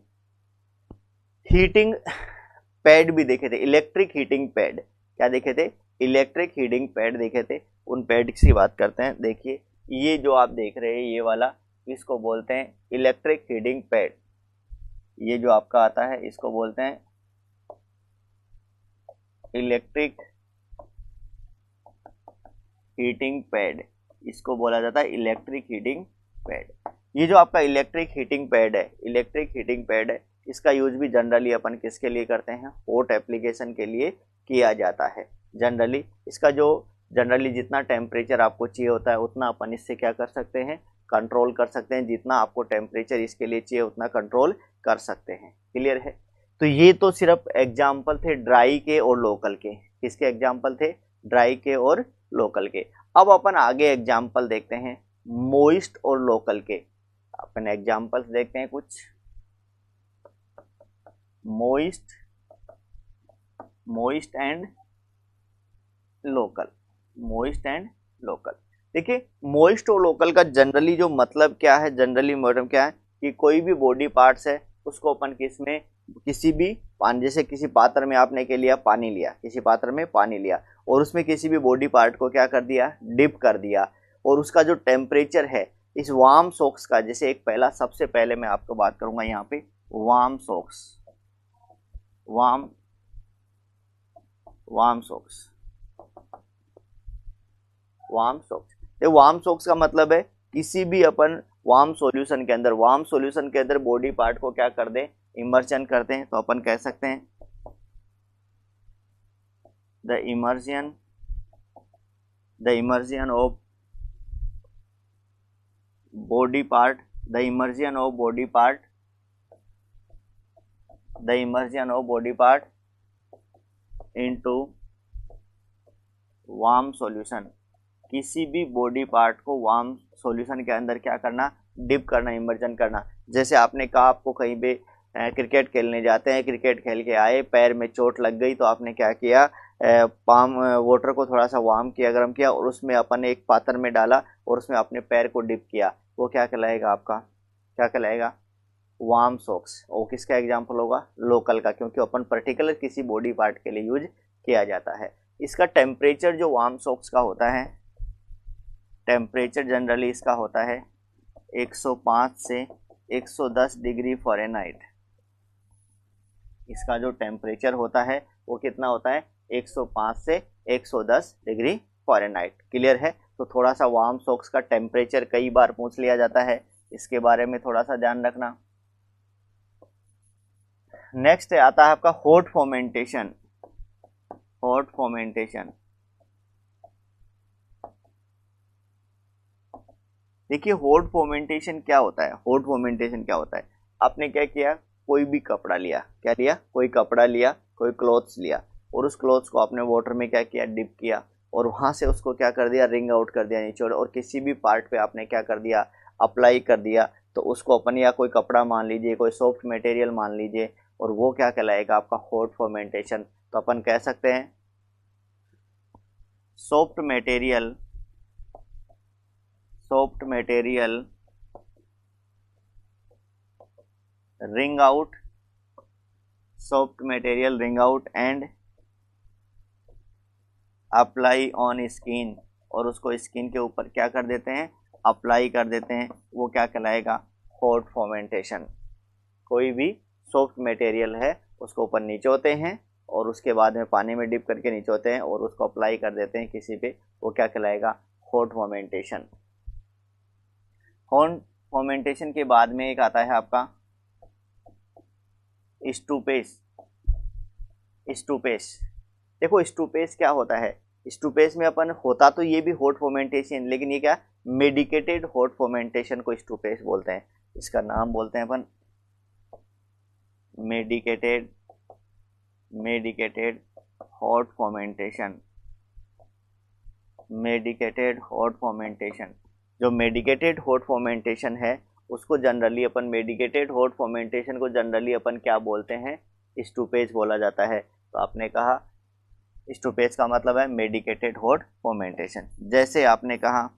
हीटिंग पैड भी देखे थे, इलेक्ट्रिक हीटिंग पैड। क्या देखे थे? इलेक्ट्रिक हीटिंग पैड देखे थे। उन पैड की बात करते हैं। देखिए ये जो आप देख रहे हैं ये वाला, इसको बोलते हैं इलेक्ट्रिक हीटिंग पैड। ये जो आपका आता है इसको बोलते हैं इलेक्ट्रिक हीटिंग पैड, इसको बोला जाता है इलेक्ट्रिक हीटिंग पैड। ये जो आपका इलेक्ट्रिक हीटिंग पैड है, इसका यूज भी जनरली अपन किसके लिए करते हैं? हॉट एप्लीकेशन के लिए किया जाता है। जनरली जितना टेम्परेचर आपको चाहिए होता है उतना अपन इससे क्या कर सकते हैं? कंट्रोल कर सकते हैं। जितना आपको टेम्परेचर इसके लिए चाहिए उतना कंट्रोल कर सकते हैं। क्लियर है? तो ये तो सिर्फ एग्जाम्पल थे ड्राई के और लोकल के। किसके एग्जाम्पल थे? ड्राई के और लोकल के। अब अपन आगे एग्जाम्पल देखते हैं मोइस्ट और लोकल के। अपन एग्जाम्पल्स देखते हैं कुछ। Moist and local. देखिए मोइस्ट और लोकल का जनरली जो मतलब क्या है, कि कोई भी बॉडी पार्ट्स है उसको अपन किसी भी पानी, जैसे किसी पात्र में आपने के लिया पानी लिया, और उसमें किसी भी बॉडी पार्ट को क्या कर दिया? डिप कर दिया, और उसका जो टेम्परेचर है इस वार्म सॉक्स का, जैसे एक पहला सबसे पहले मैं आपको बात करूंगा यहाँ पे वार्म सॉक्स। ये वार्म सॉक्स का मतलब है किसी भी अपन वार्म सॉल्यूशन के अंदर बॉडी पार्ट को क्या कर दें? इमर्शन करते हैं। तो अपन कह सकते हैं the immersion of body part into warm solution. किसी भी बॉडी पार्ट को वार्म सॉल्यूशन के अंदर क्या करना? डिप करना, इमर्जन करना। जैसे आपने कहा आपको कहीं पे क्रिकेट खेलने जाते हैं, क्रिकेट खेल के आए, पैर में चोट लग गई, तो आपने क्या किया? पाम वाटर को थोड़ा सा वार्म किया, गर्म किया, और उसमें अपन एक पात्र में डाला और उसमें अपने पैर को डिप किया। वो क्या कहलाएगा आपका? क्या कहलाएगा? Warm socks. और किसका एग्जाम्पल होगा? लोकल का, क्योंकि अपन पर्टिकुलर किसी बॉडी पार्ट के लिए यूज किया जाता है। इसका टेम्परेचर जो वार्म सॉक्स का होता है, टेम्परेचर जनरली इसका होता है 105 से 110 डिग्री फ़ारेनहाइट। इसका जो टेम्परेचर होता है वो कितना होता है? 105 से 110 डिग्री फ़ारेनहाइट। क्लियर है? तो थोड़ा सा वार्म सॉक्स का टेम्परेचर कई बार पूछ लिया जाता है, इसके बारे में थोड़ा सा ध्यान रखना। नेक्स्ट आता है आपका हॉट फर्मेंटेशन। देखिए हॉट फर्मेंटेशन क्या होता है, हॉट फर्मेंटेशन क्या होता है, आपने क्या किया, कोई भी कपड़ा लिया, क्या लिया, कोई कपड़ा लिया, कोई क्लॉथ्स लिया, और उस क्लॉथ्स को आपने वाटर में क्या किया, डिप किया, और वहां से उसको क्या कर दिया, रिंग आउट कर दिया नीचे, और किसी भी पार्ट पे आपने क्या कर दिया, अप्लाई कर दिया, तो उसको अपन या कोई कपड़ा मान लीजिए, कोई सॉफ्ट मटेरियल मान लीजिए, और वो क्या कहलाएगा, आपका हॉट फर्मेंटेशन। तो अपन कह सकते हैं soft material, soft material ring out, soft material ring out and apply on skin, और उसको स्किन के ऊपर क्या कर देते हैं, अप्लाई कर देते हैं, वो क्या कहलाएगा, हॉट फर्मेंटेशन। कोई भी सॉफ्ट मटेरियल है उसको ऊपर निचोते हैं, और उसके बाद में पानी में डिप करके निचोते हैं, और उसको अप्लाई कर देते हैं किसी पे, वो क्या कहलाएगा, हॉट फर्मेंटेशन। हॉट फर्मेंटेशन के बाद में एक आता है आपका स्टूपेज। स्टूपेज, देखो स्टूपेज क्या होता है, स्टूपेज में अपन होता तो ये भी हॉट फर्मेंटेशन, लेकिन ये क्या, मेडिकेटेड हॉट फर्मेंटेशन को स्टूपेज बोलते हैं। इसका नाम बोलते हैं अपन medicated, medicated hot fermentation, medicated hot fermentation. जो मेडिकेटेड हॉट फर्मेंटेशन है उसको जनरली अपन, मेडिकेटेड हॉट फर्मेंटेशन को जनरली अपन क्या बोलते हैं, स्टूपेज बोला जाता है। तो आपने कहा स्टूपेज का मतलब है मेडिकेटेड हॉट फर्मेंटेशन। जैसे आपने कहा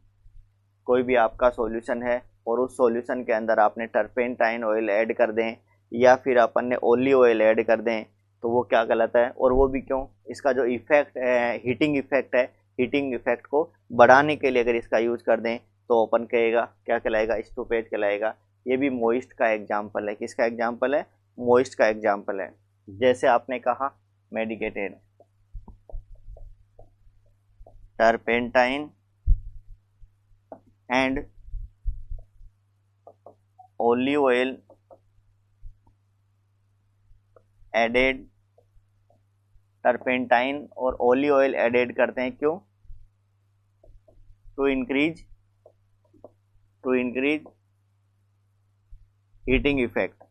कोई भी आपका सॉल्यूशन है और उस सॉल्यूशन के अंदर आपने टर्पेंटाइन ऑयल ऐड कर दें, या फिर अपन ने ओलिव ऑयल ऐड कर दें, तो वो क्या गलत है, और वो भी क्यों, इसका जो इफेक्ट है, हीटिंग इफेक्ट है, हीटिंग इफेक्ट को बढ़ाने के लिए अगर इसका यूज कर दें तो अपन कहेगा, क्या कहलाएगा, स्टूपेज कहलाएगा। ये भी मोइस्ट का एग्जाम्पल है, किसका एग्जाम्पल है, मोइस्ट का एग्जाम्पल है। जैसे आपने कहा medicated turpentine and olive oil added, turpentine और ओलिव ऑयल एडेड करते हैं, क्यों, to increase heating effect,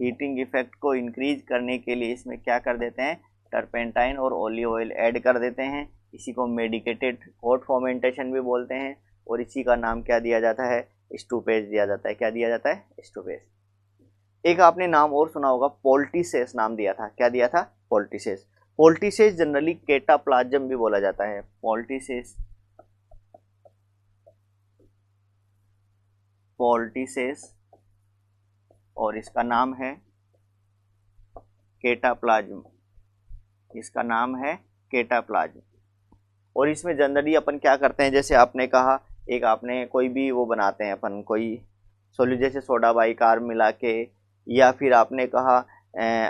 heating effect को इंक्रीज करने के लिए इसमें क्या कर देते हैं, टर्पेंटाइन और ओलिव ऑयल ऐड कर देते हैं। इसी को मेडिकेटेड हॉट फर्मेंटेशन भी बोलते हैं, और इसी का नाम क्या दिया जाता है, स्टूपेज दिया जाता है। क्या दिया जाता है, स्टूपेज। एक आपने नाम और सुना होगा, पोल्टिसेस नाम दिया था, क्या दिया था, पोल्टिसेस। पोल्टिसेस जनरली कैटाप्लाज्म भी बोला जाता है, पोल्टिसेस, पोल्टिसेस, और इसका नाम है कैटाप्लाज्म, इसका नाम है कैटाप्लाज्म। और इसमें जनरली अपन क्या करते हैं, जैसे आपने कहा एक आपने कोई भी वो बनाते हैं अपन, कोई सोल्यूशन जैसे सोडा बाइकार्ब मिला के, या फिर आपने कहा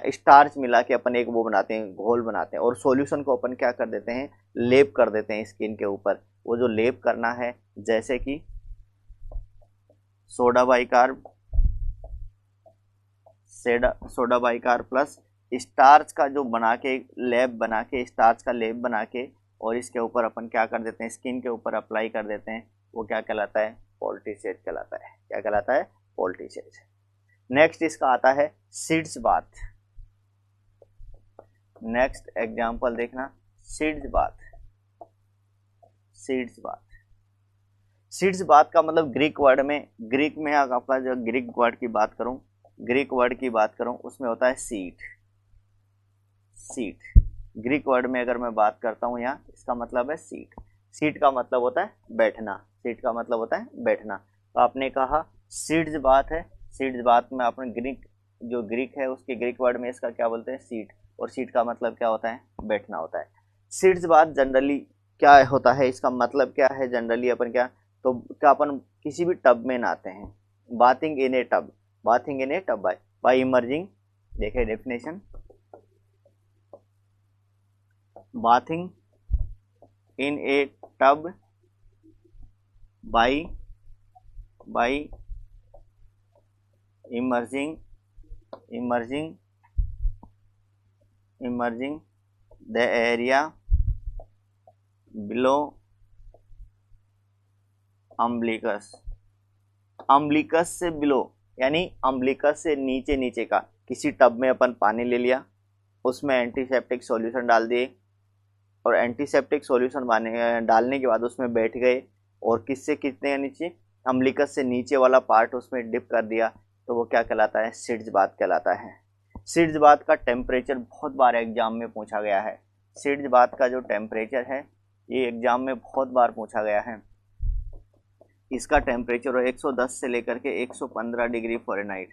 स्टार्च मिला के अपन एक वो बनाते हैं, घोल बनाते हैं, और सॉल्यूशन को अपन क्या कर देते हैं, लेप कर देते हैं स्किन के ऊपर। वो जो लेप करना है, जैसे कि soda bicarb, soda bicarb plus starch का जो बना के लेप बना के, स्टार्च का लेप बना के, और इसके ऊपर अपन क्या कर देते हैं, स्किन के ऊपर अप्लाई कर देते हैं, वो क्या कहलाता है, पोल्टिसेज कहलाता है। क्या कहलाता है, पोल्टिसेज। नेक्स्ट इसका आता है सीड्स बाथ। नेक्स्ट एग्जांपल देखना, seeds bath, seeds bath. Seeds bath का मतलब ग्रीक वर्ड में, ग्रीक में आपका जो ग्रीक वर्ड की बात करूं, ग्रीक वर्ड की बात करूं, उसमें होता है सीड, सीड। ग्रीक वर्ड में अगर मैं बात करता हूं यहाँ, इसका मतलब है सीड। सीड का मतलब होता है बैठना, सीड का मतलब होता है बैठना। तो आपने कहा सीड्स बात है, सीड्स बात में आपने ग्रीक, जो ग्रीक है उसके ग्रीक वर्ड में इसका क्या बोलते हैं, सीड, और सीड का मतलब क्या होता है, बैठना होता है। सीड्स बात जनरली क्या होता है, इसका मतलब क्या है, जनरली अपन क्या, तो क्या अपन किसी भी टब में नहाते हैं, bathing in a tub, bathing in a tub by immerging, देखे definition, bathing in a tub by emerging the area below umbilicus, umbilicus से बिलो यानी अम्बिलिकस से नीचे नीचे का किसी टब में अपन पानी ले लिया, उसमें एंटीसेप्टिक सॉल्यूशन डाल दिए और एंटीसेप्टिक सॉल्यूशन डालने के बाद उसमें बैठ गए और किससे कितने नीचे, अम्बिलिकस से नीचे वाला पार्ट उसमें डिप कर दिया, तो वो क्या कहलाता है, सिड्स बाथ कहलाता है। सिड्स बाथ का टेम्परेचर बहुत बार एग्जाम में पूछा गया है। सिड्स बाथ का जो टेम्परेचर है ये एग्जाम में बहुत बार पूछा गया है। इसका टेम्परेचर 110 से लेकर के 115 डिग्री फ़ारेनहाइट,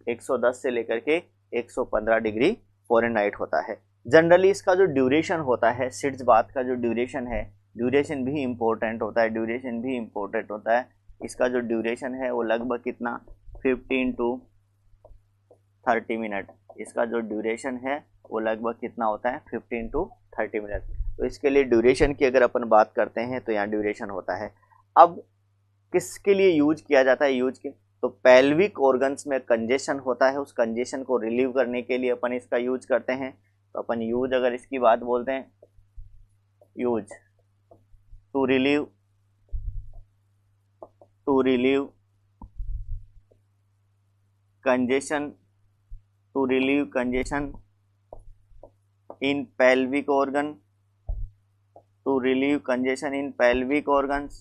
110 से लेकर के 115 डिग्री फ़ारेनहाइट होता है। जनरली इसका जो ड्यूरेशन होता है, सिड्स बाथ का जो ड्यूरेशन है, ड्यूरेशन भी इम्पोर्टेंट होता है, ड्यूरेशन भी इम्पोर्टेंट होता है। इसका जो ड्यूरेशन है वो लगभग कितना, 15 टू 30 मिनट। इसका जो ड्यूरेशन है वो लगभग कितना होता है, 15 टू 30 मिनट। तो इसके लिए ड्यूरेशन की अगर अपन बात करते हैं तो यहाँ ड्यूरेशन होता है। अब किसके लिए यूज किया जाता है, यूज के तो पेल्विक ऑर्गन्स में कंजेशन होता है, उस कंजेशन को रिलीव करने के लिए अपन इसका यूज करते हैं। तो अपन यूज अगर इसकी बात बोलते हैं, use to relieve congestion, to relieve congestion in pelvic organ, to relieve congestion in pelvic organs।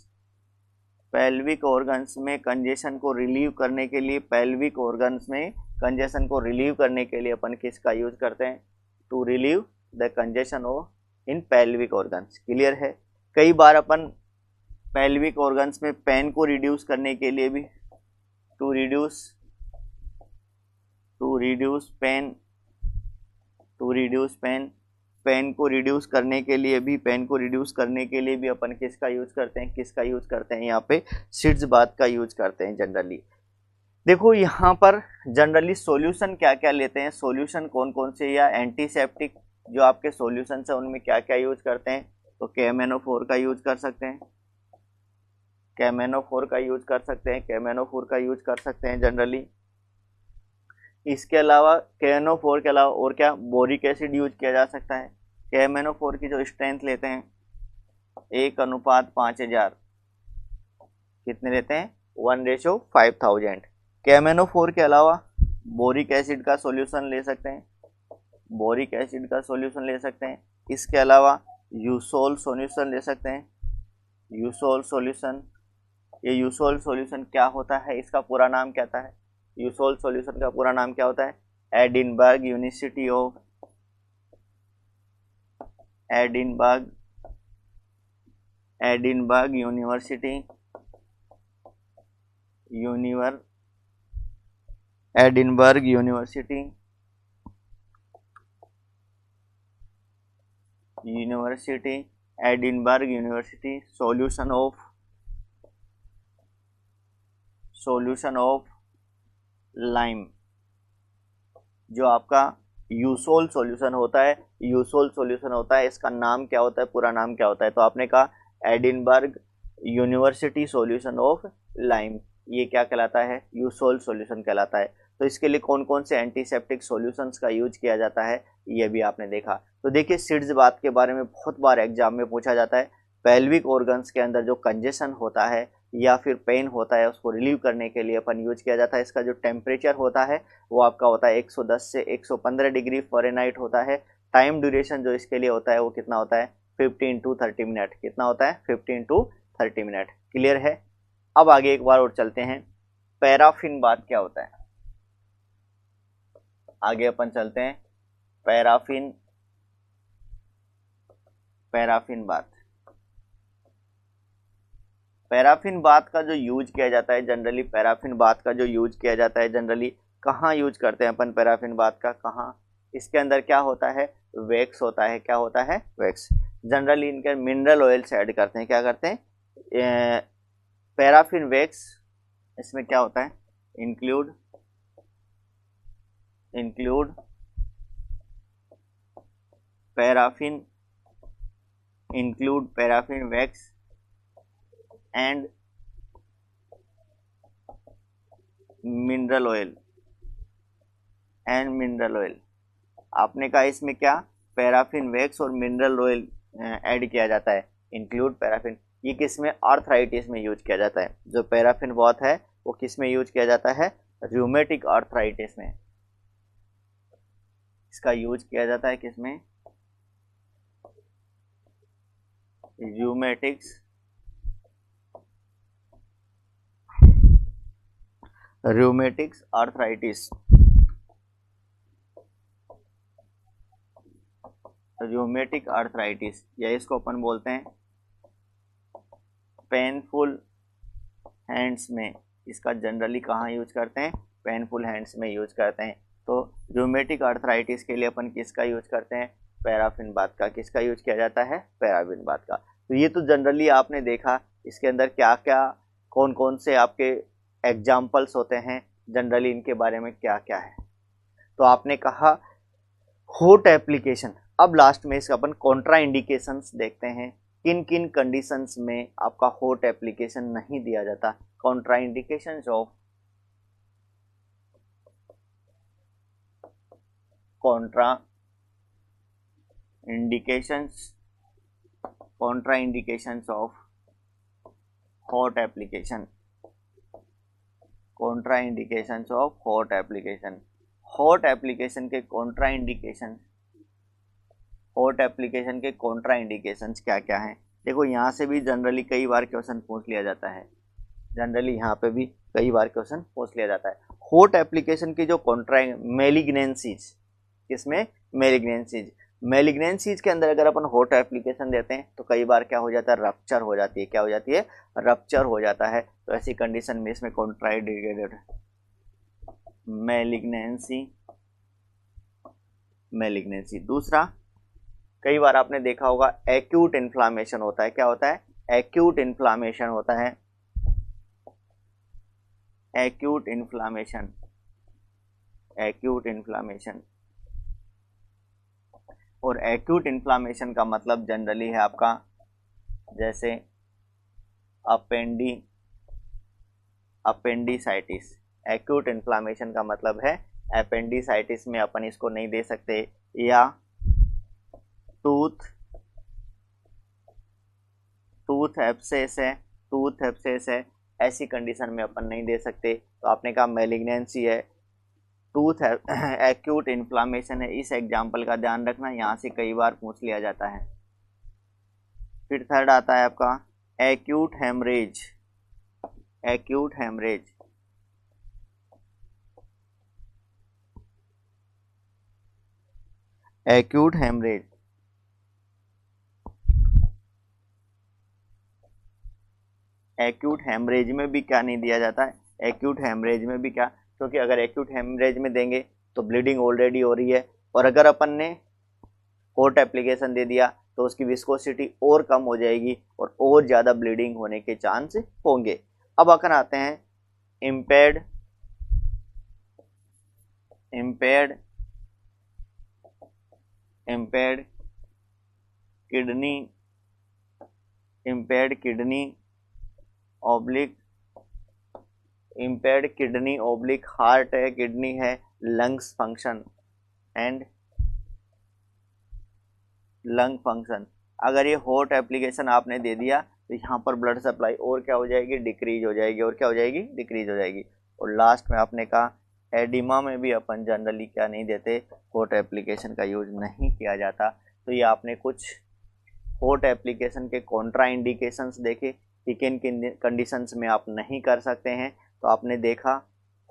pelvic organs में कंजेशन को रिलीव करने के लिए, pelvic organs में कंजेशन को रिलीव करने के लिए अपन किसका यूज करते हैं, to relieve the congestion of in pelvic organs। Clear है। कई बार अपन pelvic organs में पेन को रिड्यूस करने के लिए भी, टू रिड्यूस पेन, पेन को रिड्यूस करने के लिए भी, अपन किसका यूज करते हैं, यहाँ पे सिड्स बाथ का यूज करते हैं जनरली। देखो यहाँ पर जनरली सॉल्यूशन क्या क्या लेते हैं, सॉल्यूशन कौन कौन से, या एंटीसेप्टिक जो आपके सॉल्यूशंस है उनमें क्या क्या यूज करते हैं, तो KMnO4 का यूज कर सकते हैं, KMnO4 का यूज कर सकते हैं जनरली। इसके अलावा KMnO4 के अलावा और क्या, बोरिक एसिड यूज किया जा सकता है। KMnO4 की जो स्ट्रेंथ लेते हैं 1:5000, कितने लेते हैं, 1:5000। KMnO4 के अलावा बोरिक एसिड का सॉल्यूशन ले सकते हैं, इसके अलावा यूसोल सॉल्यूशन ले सकते हैं, यूसोल सॉल्यूशन। ये यूसोल सॉल्यूशन क्या होता है, इसका पूरा नाम क्या होता है, यूसोल सॉल्यूशन का पूरा नाम क्या होता है, Edinburgh university solution of lime. जो आपका यूसोल सॉल्यूशन होता है, इसका नाम क्या होता है, पूरा नाम क्या होता है, तो आपने कहा Edinburgh university solution of lime, ये क्या कहलाता है, यूसोल सॉल्यूशन कहलाता है। तो इसके लिए कौन कौन से एंटीसेप्टिक सॉल्यूशंस का यूज किया जाता है, ये भी आपने देखा। तो देखिए सिड्स बाथ के बारे में बहुत बार एग्जाम में पूछा जाता है। पेल्विक ऑर्गन्स के अंदर जो कंजेशन होता है या फिर पेन होता है, उसको रिलीव करने के लिए अपन यूज किया जाता है। इसका जो टेम्परेचर होता है वो आपका होता है 110 से 115 डिग्री फ़ारेनहाइट होता है। टाइम ड्यूरेशन जो इसके लिए होता है वो कितना होता है, 15 टू 30 मिनट। कितना होता है, 15 टू 30 मिनट। क्लियर है। अब आगे एक बार और चलते हैं, पैराफिन बाथ क्या होता है। आगे अपन चलते हैं, पैराफिन बाथ। पैराफिन बाथ का जो यूज किया जाता है जनरली, कहाँ यूज करते हैं अपन पैराफिन बाथ का, कहाँ, इसके अंदर क्या होता है, वैक्स होता है। क्या होता है, वैक्स। जनरली इनके मिनरल ऑयल से ऐड करते हैं, क्या करते हैं, पैराफिन वैक्स। इसमें क्या होता है, include paraffin wax and mineral oil आपने कहा इसमें क्या, पैराफिन वैक्स और मिनरल ऑयल ऐड किया जाता है, इंक्लूड पैराफिन। ये किस में, आर्थराइटिस में यूज किया जाता है। जो पैराफिन बॉथ है वो किस में यूज किया जाता है, रूमेटिक आर्थराइटिस में। इसका यूज किया जाता है किसमें, रूमेटिक्स आर्थराइटिस, रूमेटिक आर्थराइटिस, या इसको अपन बोलते हैं पेनफुल हैंड्स में। इसका जनरली कहाँ यूज करते हैं, पेनफुल हैंड्स में यूज करते हैं। तो रूमेटिक आर्थराइटिस के लिए अपन किसका यूज करते हैं, पैराफिन बाथ का। किसका यूज किया जाता है, पैराफिन बाथ का। तो ये तो जनरली आपने देखा इसके अंदर क्या क्या, कौन कौन से आपके एग्जाम्पल्स होते हैं, जनरली इनके बारे में क्या क्या है। तो आपने कहा होट एप्लीकेशन। अब लास्ट में इसका अपन कॉन्ट्रा इंडिकेशंस देखते हैं, किन किन कंडीशंस में आपका होट एप्लीकेशन नहीं दिया जाता। Contra indications of contraindications of hot application, contraindications of hot application। Hot application के कॉन्ट्राइंडिकेशन, हॉट एप्लीकेशन के कॉन्ट्राइंडिकेशंस क्या क्या हैं। देखो यहाँ से भी जनरली कई बार क्वेश्चन पूछ लिया जाता है, जनरली यहाँ पे भी कई बार क्वेश्चन पूछ लिया जाता है। हॉट एप्लीकेशन की जो मेलिग्नेंसीज, किसमें, मेलिग्नेंसीज के अंदर अगर अपन हॉट एप्लीकेशन देते हैं तो कई बार क्या हो जाता है, रप्चर हो जाती है। क्या हो जाती है, रप्चर हो जाता है। तो ऐसी कंडीशन में इसमें कॉन्ट्राइंडिकेटेड मेलिग्नेंसी। दूसरा, कई बार आपने देखा होगा एक्यूट इन्फ्लामेशन होता है। क्या होता है, एक्यूट इन्फ्लामेशन होता है, एक्यूट इन्फ्लामेशन। और एक्यूट इन्फ्लामेशन का मतलब जनरली है आपका जैसे अपेंडिसाइटिस। एक्यूट इन्फ्लामेशन का मतलब है अपेंडिसाइटिस में अपन इसको नहीं दे सकते, या टूथ एब्सेस है, ऐसी कंडीशन में अपन नहीं दे सकते। तो आपने कहा मेलिग्नेंसी है, टूथ एक्यूट इन्फ्लामेशन है, इस एग्जाम्पल का ध्यान रखना, यहाँ से कई बार पूछ लिया जाता है। फिर थर्ड आता है आपका एक्यूट हेमरेज। एक्यूट हेमरेज में भी क्या नहीं दिया जाता है, एक्यूट हेमरेज में भी क्या, क्योंकि अगर एक्यूट हेमरेज में देंगे तो ब्लीडिंग ऑलरेडी हो रही है, और अगर अपन ने हॉट एप्लीकेशन दे दिया तो उसकी विस्कोसिटी और कम हो जाएगी और ज़्यादा ब्लीडिंग होने के चांस होंगे। अब अगर आते हैं इम्पेयर्ड किडनी ऑब्लिक हार्ट है, किडनी है, lungs function and lung function. अगर ये हॉट एप्लीकेशन आपने दे दिया तो यहाँ पर ब्लड सप्लाई और क्या हो जाएगी, डिक्रीज हो जाएगी। और क्या हो जाएगी, डिक्रीज हो जाएगी। और लास्ट में आपने कहा एडिमा में भी अपन जनरली क्या नहीं देते, हॉट एप्लीकेशन का यूज नहीं किया जाता। तो ये आपने कुछ हॉट एप्लीकेशन के कॉन्ट्रा इंडिकेशंस देखे कि किन किन कंडीशंस में आप नहीं कर सकते हैं। तो आपने देखा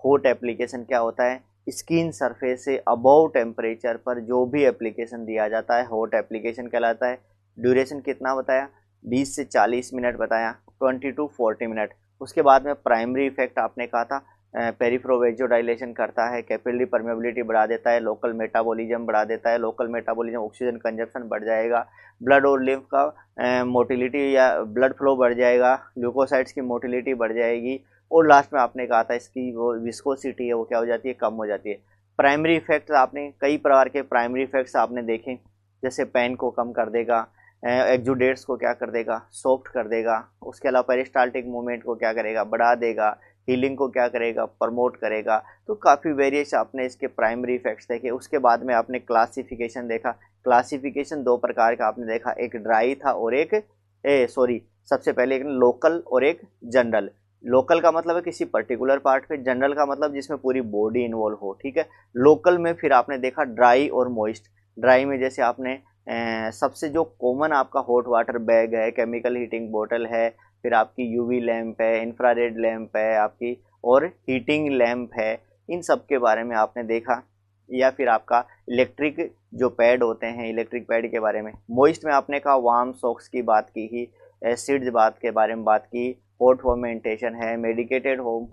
हॉट एप्लीकेशन क्या होता है, स्किन सरफेस से अबव टेम्परेचर पर जो भी एप्लीकेशन दिया जाता है हॉट एप्लीकेशन कहलाता है। ड्यूरेशन कितना बताया, 20 से 40 मिनट बताया, 20 to 40 मिनट। उसके बाद में प्राइमरी इफेक्ट आपने कहा था पेरिफेरल वेंचोडाइलेशन करता है, कैपिलरी परमेबिलिटी बढ़ा देता है, लोकल मेटाबॉलिज्म बढ़ा देता है। लोकल मेटाबॉलिज्म ऑक्सीजन कंजप्शन बढ़ जाएगा, ब्लड और लिम्फ का मोटिलिटी या ब्लड फ्लो बढ़ जाएगा, ल्यूकोसाइट्स की मोटिलिटी बढ़ जाएगी। और लास्ट में आपने कहा था इसकी वो विस्कोसिटी है वो क्या हो जाती है, कम हो जाती है। प्राइमरी इफेक्ट्स आपने कई प्रकार के प्राइमरी इफेक्ट्स आपने देखे, जैसे पेन को कम कर देगा, एक्जुडेट्स को क्या कर देगा, सॉफ्ट कर देगा। उसके अलावा पेरिस्टाल्टिक मूवमेंट को क्या करेगा, बढ़ा देगा। हीलिंग को क्या करेगा, प्रमोट करेगा। तो काफ़ी वेरिएशन आपने इसके प्राइमरी इफेक्ट्स देखे। उसके बाद में आपने क्लासिफिकेशन देखा। क्लासिफिकेशन दो प्रकार का आपने देखा, एक ड्राई था और एक सबसे पहले एक लोकल और एक जनरल। लोकल का मतलब है किसी पर्टिकुलर पार्ट पे, जनरल का मतलब जिसमें पूरी बॉडी इन्वॉल्व हो, ठीक है। लोकल में फिर आपने देखा ड्राई और मॉइस्ट। ड्राई में जैसे आपने सबसे जो कॉमन आपका हॉट वाटर बैग है, केमिकल हीटिंग बोतल है, फिर आपकी यूवी लैंप है, इंफ्रारेड लैंप है आपकी, और हीटिंग लैंप है, इन सब के बारे में आपने देखा। या फिर आपका इलेक्ट्रिक जो पैड होते हैं, इलेक्ट्रिक पैड के बारे में। मॉइस्ट में आपने कहा वार्म सॉक्स की बात की ही, एसिड्स बात के बारे में बात की, हॉट फर्मेंटेशन है, मेडिकेटेड होम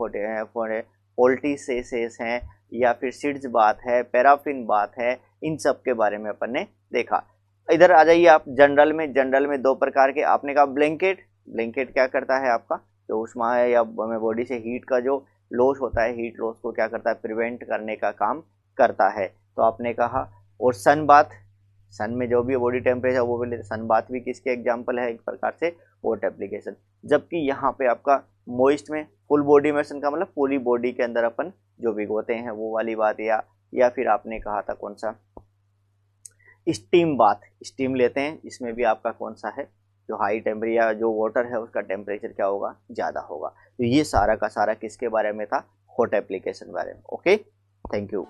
पोल्टिसेस हैं, या फिर सीड्स बात है, पैराफिन बात है, इन सब के बारे में अपन ने देखा। इधर आ जाइए आप जनरल में। जनरल में दो प्रकार के आपने कहा ब्लैंकेट। ब्लैंकेट क्या करता है आपका, जो उष्मा है या बॉडी से हीट का जो लॉस होता है, हीट लॉस को क्या करता है, प्रिवेंट करने का काम करता है। तो आपने कहा, और सन बाथ, सन में जो भी बॉडी टेम्परेचर वो भी, सन बाथ भी किसके एग्जांपल है, एक प्रकार से हॉट एप्लीकेशन। जबकि यहाँ पे आपका मॉइस्ट में फुल बॉडी इमर्शन का मतलब पूरी बॉडी के अंदर अपन जो भिगोते हैं वो वाली बात, या फिर आपने कहा था कौन सा, स्टीम बाथ, स्टीम लेते हैं, इसमें भी आपका कौन सा है, जो हाई टेम्परेचर या जो वाटर है उसका टेम्परेचर क्या होगा, ज़्यादा होगा। तो ये सारा का सारा किसके बारे में था, हॉट एप्लीकेशन बारे में। Okay, thank you.